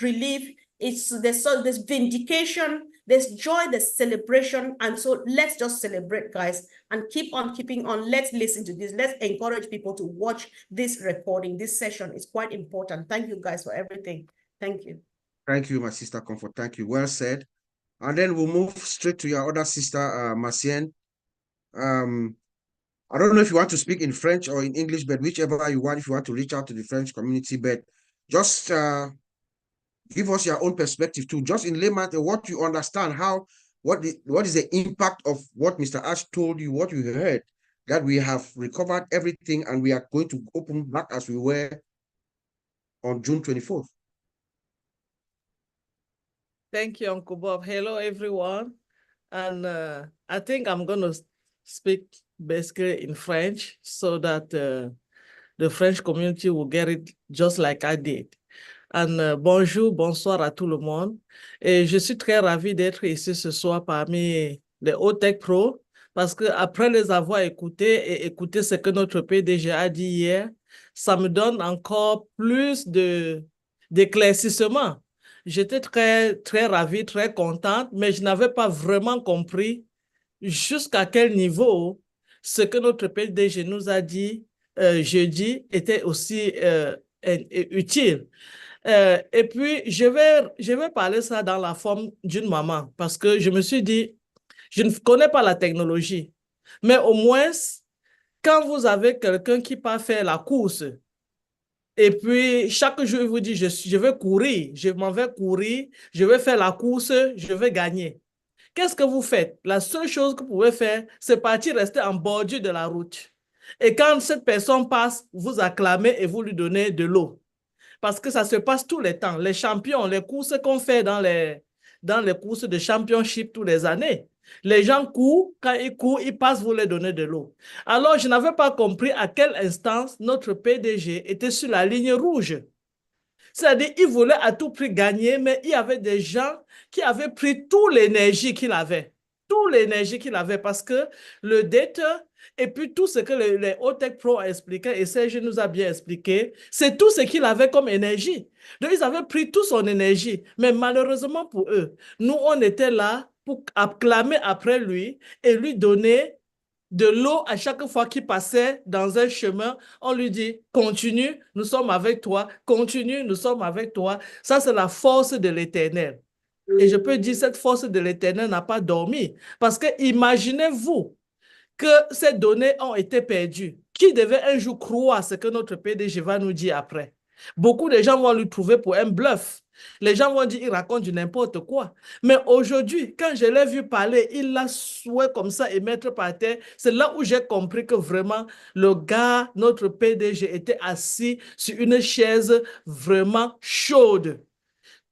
relief. There's vindication, there's joy, there's celebration. And so let's just celebrate, guys, and keep on keeping on. Let's listen to this. Let's encourage people to watch this recording. This session is quite important. Thank you, guys, for everything. Thank you. Thank you, my sister Comfort. Thank you. Well said. And then we'll move straight to your other sister, Marcien. I don't know if you want to speak in French or in English, but whichever you want, if you want to reach out to the French community, but just give us your own perspective too, just in layman, what you understand, what is the impact of what Mr. Ash told you, what you heard, that we have recovered everything and we are going to open back as we were on June 24th. Thank you, Uncle Bob. Hello, everyone. And I think I'm going to speak basically in French so that the French community will get it just like I did. And bonjour, bonsoir à tout le monde. Et je suis très ravi d'être ici ce soir parmi les OTECH Pro, parce qu'après les avoir écoutés et écouter ce que notre PDG a dit hier, ça me donne encore plus d'éclaircissement. J'étais très ravie, très contente, mais je n'avais pas vraiment compris jusqu'à quel niveau ce que notre PDG nous a dit jeudi était aussi utile. Et puis, je vais parler ça dans la forme d'une maman, parce que je me suis dit, je ne connais pas la technologie, mais au moins, quand vous avez quelqu'un qui part faire la course, Et puis, chaque jour, il vous dit, je vais courir, je m'en vais courir, je vais faire la course, je vais gagner. Qu'est-ce que vous faites? La seule chose que vous pouvez faire, c'est partir rester en bordure de la route. Et quand cette personne passe, vous acclamez et vous lui donnez de l'eau. Parce que ça se passe tous les temps. Les champions, les courses qu'on fait dans les courses de championship tous les années, les gens courent, quand ils courent, ils passent, vous les donnez de l'eau. Alors, je n'avais pas compris à quelle instance notre PDG était sur la ligne rouge. C'est-à-dire, il voulait à tout prix gagner, mais il y avait des gens qui avaient pris toute l'énergie qu'il avait. Toute l'énergie qu'il avait parce que le dette et puis tout ce que les OTECH Pro a expliqué et Serge nous a bien expliqué, c'est tout ce qu'il avait comme énergie. Donc, ils avaient pris toute son énergie. Mais malheureusement pour eux, nous, on était là pour acclamer après lui et lui donner de l'eau à chaque fois qu'il passait dans un chemin. On lui dit, continue, nous sommes avec toi, continue, nous sommes avec toi. Ça, c'est la force de l'Éternel. Et je peux dire, cette force de l'Éternel n'a pas dormi. Parce que imaginez-vous que ces données ont été perdues. Qui devait un jour croire ce que notre PDG va nous dire après? Beaucoup de gens vont lui trouver pour un bluff. Les gens vont dire, il raconte du n'importe quoi. Mais aujourd'hui, quand je l'ai vu parler, il l'a souhaité comme ça et mettre par terre. C'est là où j'ai compris que vraiment, le gars, notre PDG, était assis sur une chaise vraiment chaude.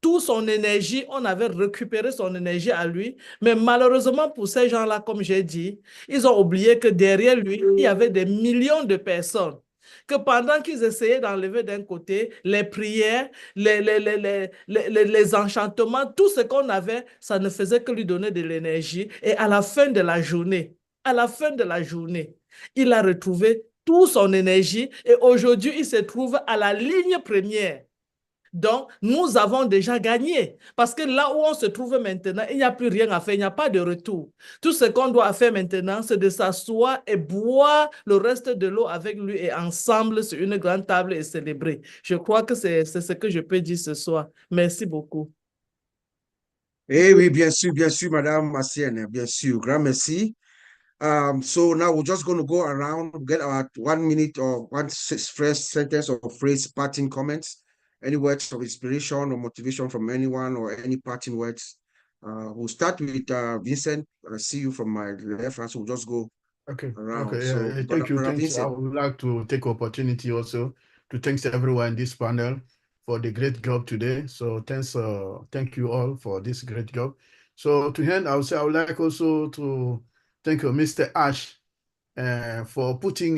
Toute son énergie, on avait récupéré son énergie à lui. Mais malheureusement pour ces gens-là, comme j'ai dit, ils ont oublié que derrière lui, il y avait des millions de personnes. Que pendant qu'ils essayaient d'enlever d'un côté les prières, les enchantements, tout ce qu'on avait, ça ne faisait que lui donner de l'énergie. Et à la fin de la journée, il a retrouvé toute son énergie et aujourd'hui, il se trouve à la ligne première. Donc, nous avons déjà gagné. Parce que là où on se trouve maintenant, il n'y a plus rien à faire, il n'y a pas de retour. Tout ce qu'on doit faire maintenant, c'est de s'asseoir et boire le reste de l'eau avec lui et ensemble sur une grande table et célébrer. Je crois que c'est ce que je peux dire ce soir. Merci beaucoup. Eh oui, bien sûr, Madame Massienne, bien sûr. Grand merci. So now we're just going to go around, get our 1 minute or one first sentence or phrase parting comments. Any words of inspiration or motivation from anyone or any parting words? We'll start with Vincent. I see you from my left hand, so we'll just go around. Okay, So, thank you. Thanks. Vincent. I would like to take opportunity also to thank everyone in this panel for the great job today. So thank you all for this great job. So to end, I would like also to thank you, Mr. Ash, for putting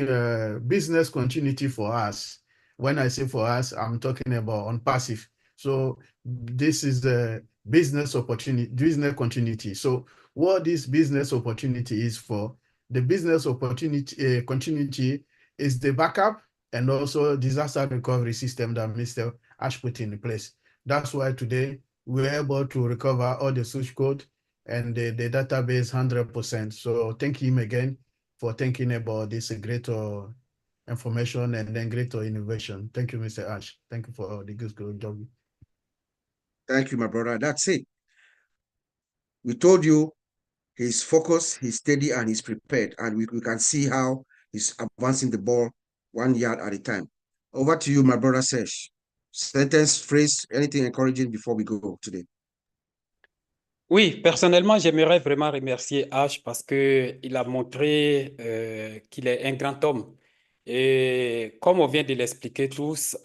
business continuity for us. When I say for us, I'm talking about ONPASSIVE. So this is the business opportunity, business continuity. So what this business opportunity is for, the business opportunity continuity is the backup and also disaster recovery system that Mr. Ash put in place. That's why today we're able to recover all the source code and the database 100%. So thank him again for thinking about this greater information and then greater innovation. Thank you, Mr. Ash. Thank you for the good job. Thank you, my brother. That's it. We told you he's focused, he's steady, and he's prepared. And we can see how he's advancing the ball 1 yard at a time. Over to you, my brother Sesh. Sentence, phrase, anything encouraging before we go today. Oui, personnellement, j'aimerais vraiment remercier H parce qu'il a montré qu'il est un grand homme. Et comme on vient de l'expliquer tous,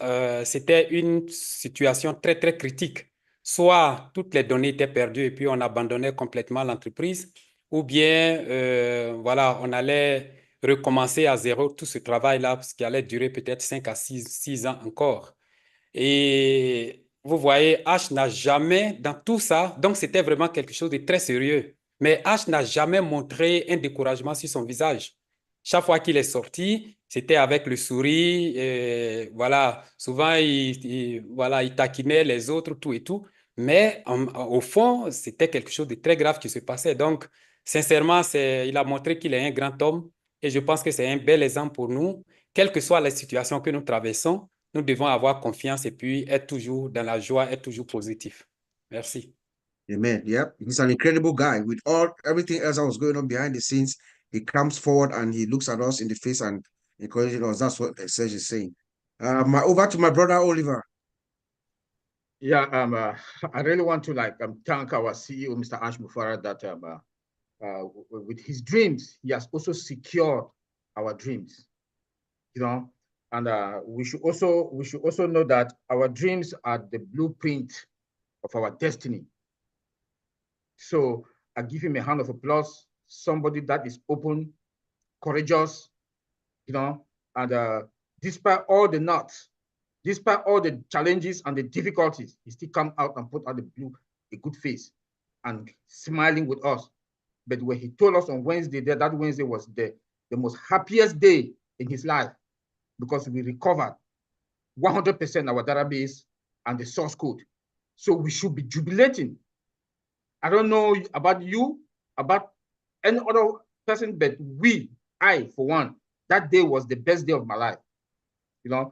c'était une situation très, très critique. Soit toutes les données étaient perdues et puis on abandonnait complètement l'entreprise, ou bien voilà, on allait recommencer à zéro tout ce travail-là, ce qui allait durer peut-être 5 à 6 ans encore. Et vous voyez, H n'a jamais, dans tout ça, donc c'était vraiment quelque chose de très sérieux. Mais H n'a jamais montré un découragement sur son visage. Chaque fois qu'il est sorti, c'était avec le sourire. Et voilà, souvent, voilà, il taquinait les autres, tout et tout. Mais au fond, c'était quelque chose de très grave qui se passait. Donc, sincèrement, il a montré qu'il est un grand homme. Et je pense que c'est un bel exemple pour nous, quelle que soit la situation que nous traversons. Nous devons avoir confiance et puis être toujours dans la joie, être toujours positif. Merci. Amen. Yep. He's an incredible guy. With everything else that was going on behind the scenes, he comes forward and he looks at us in the face and encourages us. That's what Serge is saying. Over to my brother Oliver. Yeah, I really want to thank our CEO, Mr. Ash Mufara, that with his dreams, he has also secured our dreams. And we should also know that our dreams are the blueprint of our destiny. So I give him a hand of applause. Somebody that is open, courageous, and despite all the knots, despite all the challenges and the difficulties, he still come out and put out a good face and smiling with us. But when he told us on Wednesday, that Wednesday was the most happiest day in his life, because we recovered 100% our database and the source code. So we should be jubilating. I don't know about you, about any other person, but I, for one, that day was the best day of my life.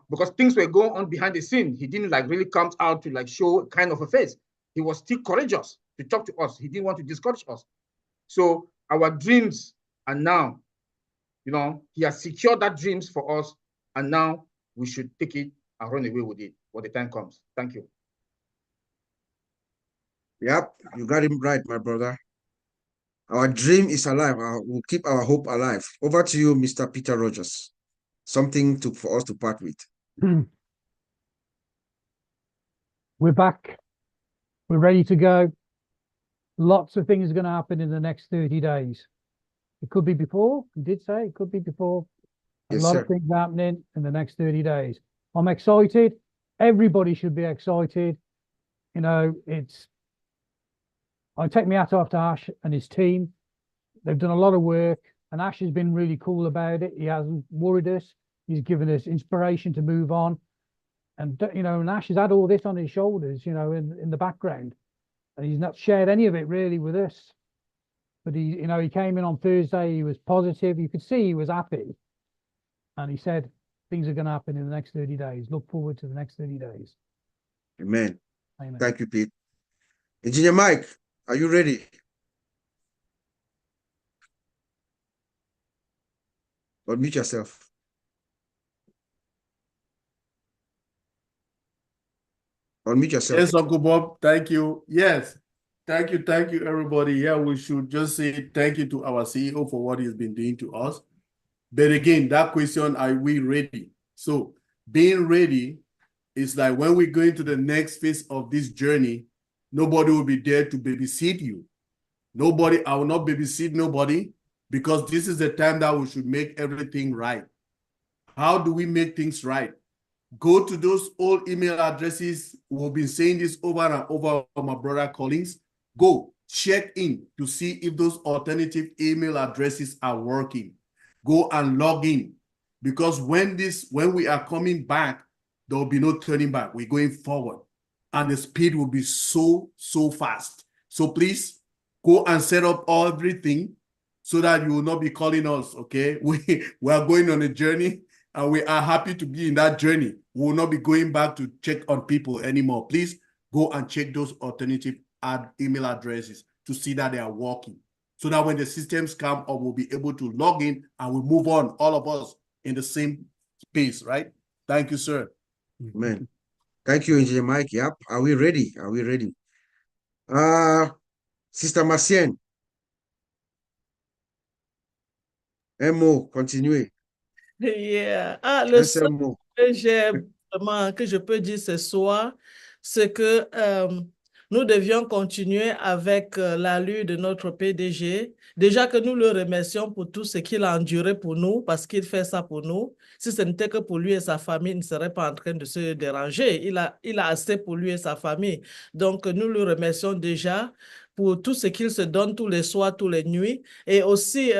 Because things were going on behind the scene. He didn't really come out to show kind of a face. He was still courageous to talk to us. He didn't want to discourage us. So our dreams are now, he has secured that dreams for us, and now we should take it and run away with it when the time comes. Thank you. Yep, you got him right, my brother. Our dream is alive. We'll keep our hope alive. Over to you, Mr. Peter Rogers. Something for us to part with. We're back. We're ready to go. Lots of things are going to happen in the next 30 days. It could be before. We did say it could be before. A lot of things happening in the next 30 days. I'm excited. Everybody should be excited. I take my hat off to Ash and his team. They've done a lot of work, and Ash has been really cool about it. He hasn't worried us. He's given us inspiration to move on. And, and Ash has had all this on his shoulders, in the background. And he's not shared any of it really with us. But he came in on Thursday. He was positive. You could see he was happy. And he said, things are going to happen in the next 30 days. Look forward to the next 30 days. Amen. Amen. Thank you, Pete. Engineer Mike, are you ready? Unmute yourself. Unmute yourself. Yes, Uncle Bob, thank you. Yes, thank you, everybody. Yeah, we should just say thank you to our CEO for what he's been doing to us. But again, that question, are we ready? So being ready is like when we go into the next phase of this journey, nobody will be there to babysit you. I will not babysit nobody, because this is the time that we should make everything right. How do we make things right? Go to those old email addresses. We've been saying this over and over for my brother Collins. Go check in to see if those alternative email addresses are working. Go and log in, because when we are coming back, there will be no turning back. We're going forward, and the speed will be so fast. So please go and set up everything so that you will not be calling us. Okay, we are going on a journey, and we are happy to be in that journey. We will not be going back to check on people anymore. Please go and check those alternative email addresses to see that they are working, so that when the systems come up, we'll be able to log in and we'll move on, all of us in the same space, right? Thank you, sir. Amen. Thank you, Engineer Mike. Yep. Are we ready? Are we ready? Sister Massienne. MO, continuez. Yeah. Le seul que je peux dire ce soir, c'est que nous devions continuer avec l'allure de notre PDG. Déjà que nous le remercions pour tout ce qu'il a enduré pour nous, parce qu'il fait ça pour nous. Si ce n'était que pour lui et sa famille, il ne serait pas en train de se déranger. Il a assez pour lui et sa famille. Donc, nous le remercions déjà pour tout ce qu'il se donne tous les soirs, toutes les nuits. Et aussi,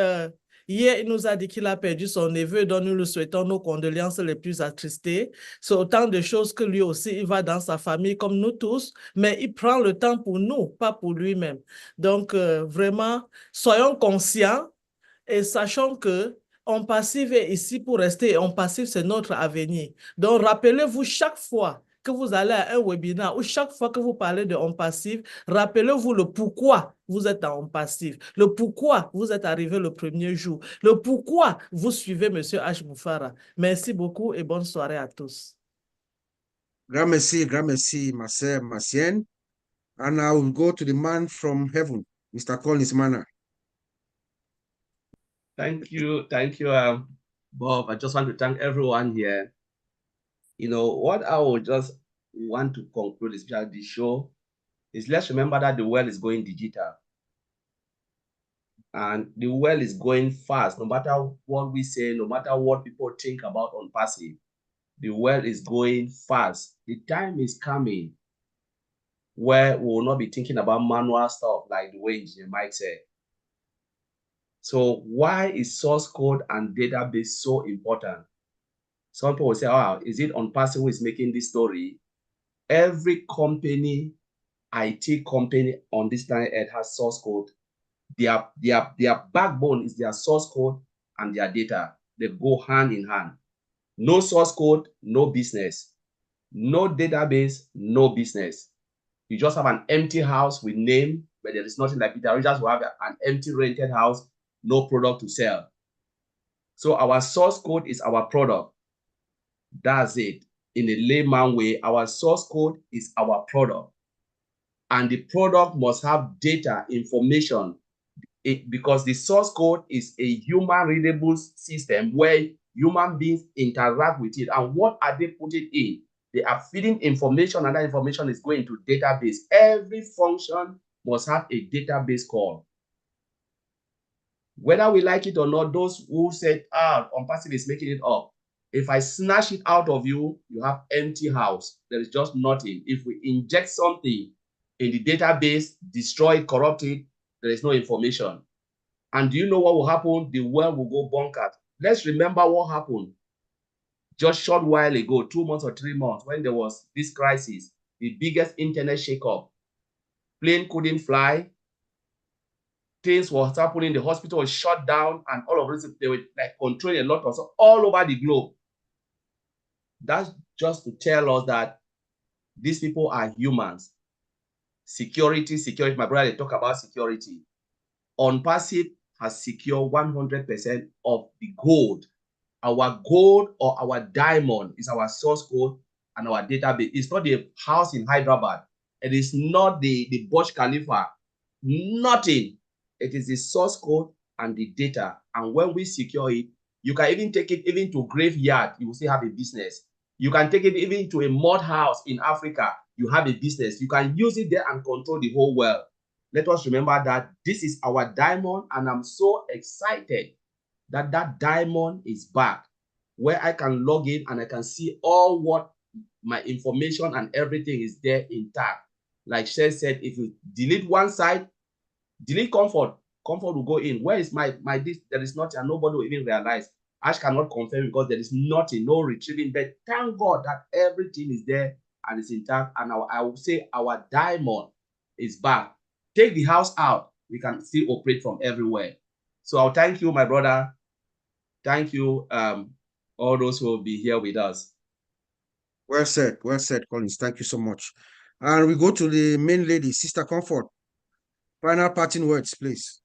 hier, il nous a dit qu'il a perdu son neveu, dont nous lui souhaitons nos condoléances les plus attristées. C'est autant de choses que lui aussi, il va dans sa famille comme nous tous, mais il prend le temps pour nous, pas pour lui-même. Donc, vraiment, soyons conscients et sachons que ONPASSIVE est ici pour rester. ONPASSIVE, c'est notre avenir. Donc, rappelez-vous chaque fois que vous allez à un webinaire où chaque fois que vous parlez de ONPASSIVE, rappelez-vous le pourquoi vous êtes en ONPASSIVE, le pourquoi vous êtes arrivé le premier jour, le pourquoi vous suivez M. H. Boufara. Merci beaucoup et bonne soirée à tous. Grand merci, ma sœur, ma sienne. And I will go to the man from heaven, Mr. Collins Manner. Thank you, Bob. I just want to thank everyone here. You know, what I would just want to conclude is just the show is let's remember that the world is going digital. And the world is going fast. No matter what we say, no matter what people think about ONPASSIVE, the world is going fast. The time is coming where we will not be thinking about manual stuff like the way Engineer Mike said. So why is source code and database so important? Some people will say, oh, is it ONPASSIVE who is making this story? Every company, IT company on this planet Earth has source code. Their backbone is their source code and their data. They go hand in hand. No source code, no business. No database, no business. You just have an empty house with name, but there is nothing like it. You just will have an empty rented house, no product to sell. So our source code is our product. That's it. In a layman way, our source code is our product. And the product must have data, information, because the source code is a human readable system where human beings interact with it. And what are they putting in? They are feeding information, and that information is going to database. Every function must have a database call. Whether we like it or not, those who said, ONPASSIVE is making it up. If I snatch it out of you, you have empty house. There is just nothing. If we inject something in the database, destroy it, corrupt it, there is no information. And do you know what will happen? The world will go bonkers. Let's remember what happened just a short while ago, 2 months or 3 months, when there was this crisis, the biggest internet shakeup. Plane couldn't fly. Things were happening. The hospital was shut down, and all of this, they were like controlling a lot of stuff all over the globe. That's just to tell us that these people are humans. Security. My brother, they talk about security. ONPASSIVE has secured 100% of the gold. Our gold or our diamond is our source code and our database. It's not the house in Hyderabad. It is not the Burj Khalifa. Nothing. It is the source code and the data. And when we secure it, you can even take it even to graveyard. You will still have a business. You can take it even to a mud house in Africa. You have a business. You can use it there and control the whole world. Let us remember that this is our diamond, and I'm so excited that that diamond is back, where I can log in and I can see all what my information and everything is there intact. Like Shell said, if you delete one side, delete comfort will go in. Where is my this? There is nothing, and nobody will even realize. Ash cannot confirm because there is nothing, no retrieving. But thank God that everything is there and it's intact. And I will say our diamond is back. Take the house out, we can still operate from everywhere. So I'll thank you, my brother. Thank you, all those who will be here with us. Well said, Collins. Thank you so much. And we go to the main lady, Sister Comfort. Final parting words, please.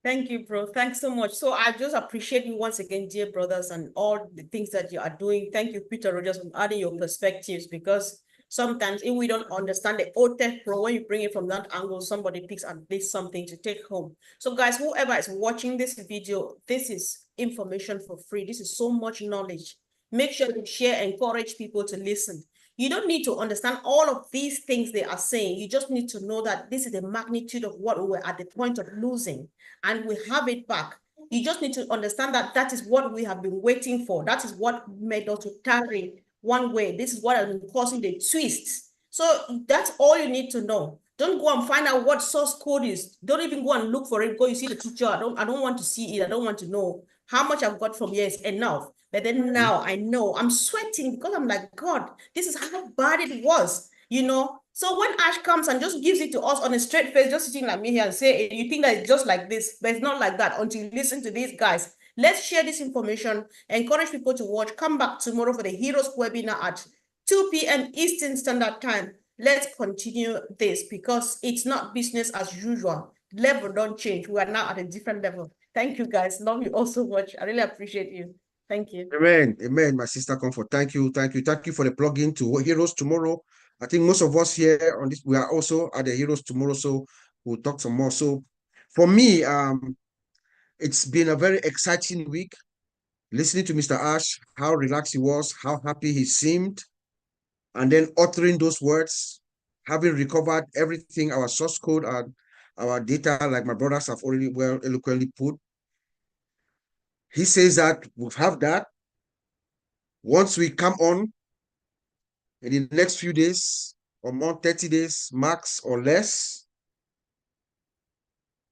Thank you, bro. Thanks so much. So I just appreciate you once again, dear brothers, and all the things that you are doing. Thank you, Peter Rogers, for adding your perspectives, because sometimes if we don't understand the OTECH Pro, when you bring it from that angle, somebody picks at least something to take home. So guys, whoever is watching this video, this is information for free. This is so much knowledge. Make sure to share, encourage people to listen. You don't need to understand all of these things they are saying. You just need to know that this is the magnitude of what we were at the point of losing, and we have it back. You just need to understand that that is what we have been waiting for. That is what made us to carry one way. This is what has been causing the twists. So that's all you need to know. Don't go and find out what source code is. Don't even go and look for it. Go, you see the teacher. I don't want to see it. I don't want to know. How much I've got from here is enough. But then now I know I'm sweating because I'm like, God, this is how bad it was, you know? So when Ash comes and just gives it to us on a straight face, just sitting like me here and say, you think that it's just like this, but it's not like that until you listen to these guys. Let's share this information, encourage people to watch. Come back tomorrow for the Heroes webinar at 2 p.m. Eastern Standard Time. Let's continue this because it's not business as usual. Level don't change. We are now at a different level. Thank you, guys. Love you all so much. I really appreciate you. Thank you. Amen. Amen, my sister Comfort. Thank you. Thank you. Thank you for the plug-in to Heroes Tomorrow. I think most of us here on this, we are also at the Heroes Tomorrow, so we'll talk some more. So for me, it's been a very exciting week. Listening to Mr. Ash, how relaxed he was, how happy he seemed, and then uttering those words, having recovered everything, our source code and our data, like my brothers have already well eloquently put. He says that we have that. Once we come on in the next few days or more, 30 days max or less,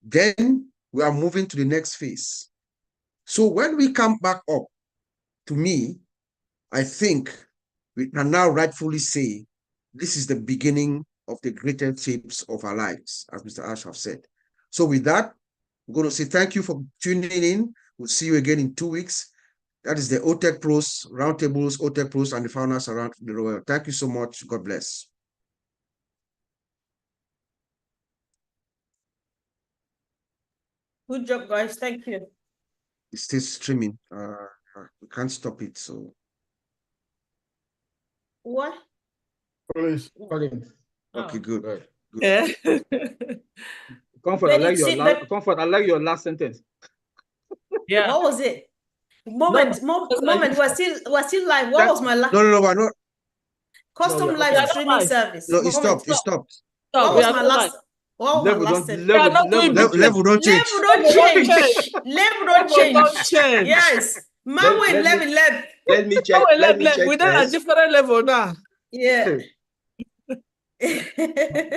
then we are moving to the next phase. So when we come back up, to me, I think we can now rightfully say this is the beginning of the greatest shapes of our lives, as Mr. Ash have said. So with that, I'm going to say thank you for tuning in. We'll see you again in 2 weeks. That is the OTECH Pros, Roundtables, OTECH Pros, and the founders around the world. Thank you so much. God bless. Good job, guys. Thank you. It's still streaming. We can't stop it. So What? Please. Colin, okay, good. Good. Yeah. Comfort, But it's it, but Comfort, I like your last sentence. Yeah. what was it? Moment. We're still live. What was my last? No, we're not. Custom No, live okay. streaming service. No, it Moment. stopped. It stopped. What we was are my not last? live. What was my Level last don't sentence? We are not doing level, Level don't change. Level don't Level don't change. change. Level don't Level don't change. change. Yes. Man with let me- level. Let me Oh, check. wait, Let me check we're at a first. different level now. Yeah.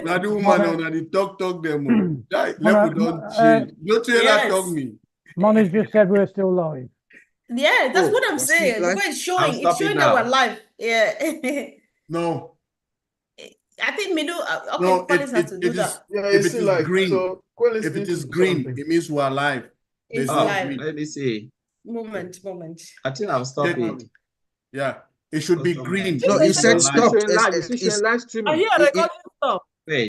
Now the woman on the talk them. That Well, level don't change. No trailer yes. talk me. Moniz just said we're still live. Yeah, that's Oh, what I'm we're still saying. live? Because it's I'll showing, stop it that we're now. live. Yeah. No. I think Mido, okay, No, Collins has to do it is that. Yeah, If it's it still is like green, so. Quellis if it needs is to do green, something. it means we are live. It's There's no live. green. Let me see. Moment. I think I'll stop it. Yeah, it should be Custom green. live. No, It he means we said are It's live. still stopped. showing live. It's still showing live I streaming. hear recording stuff.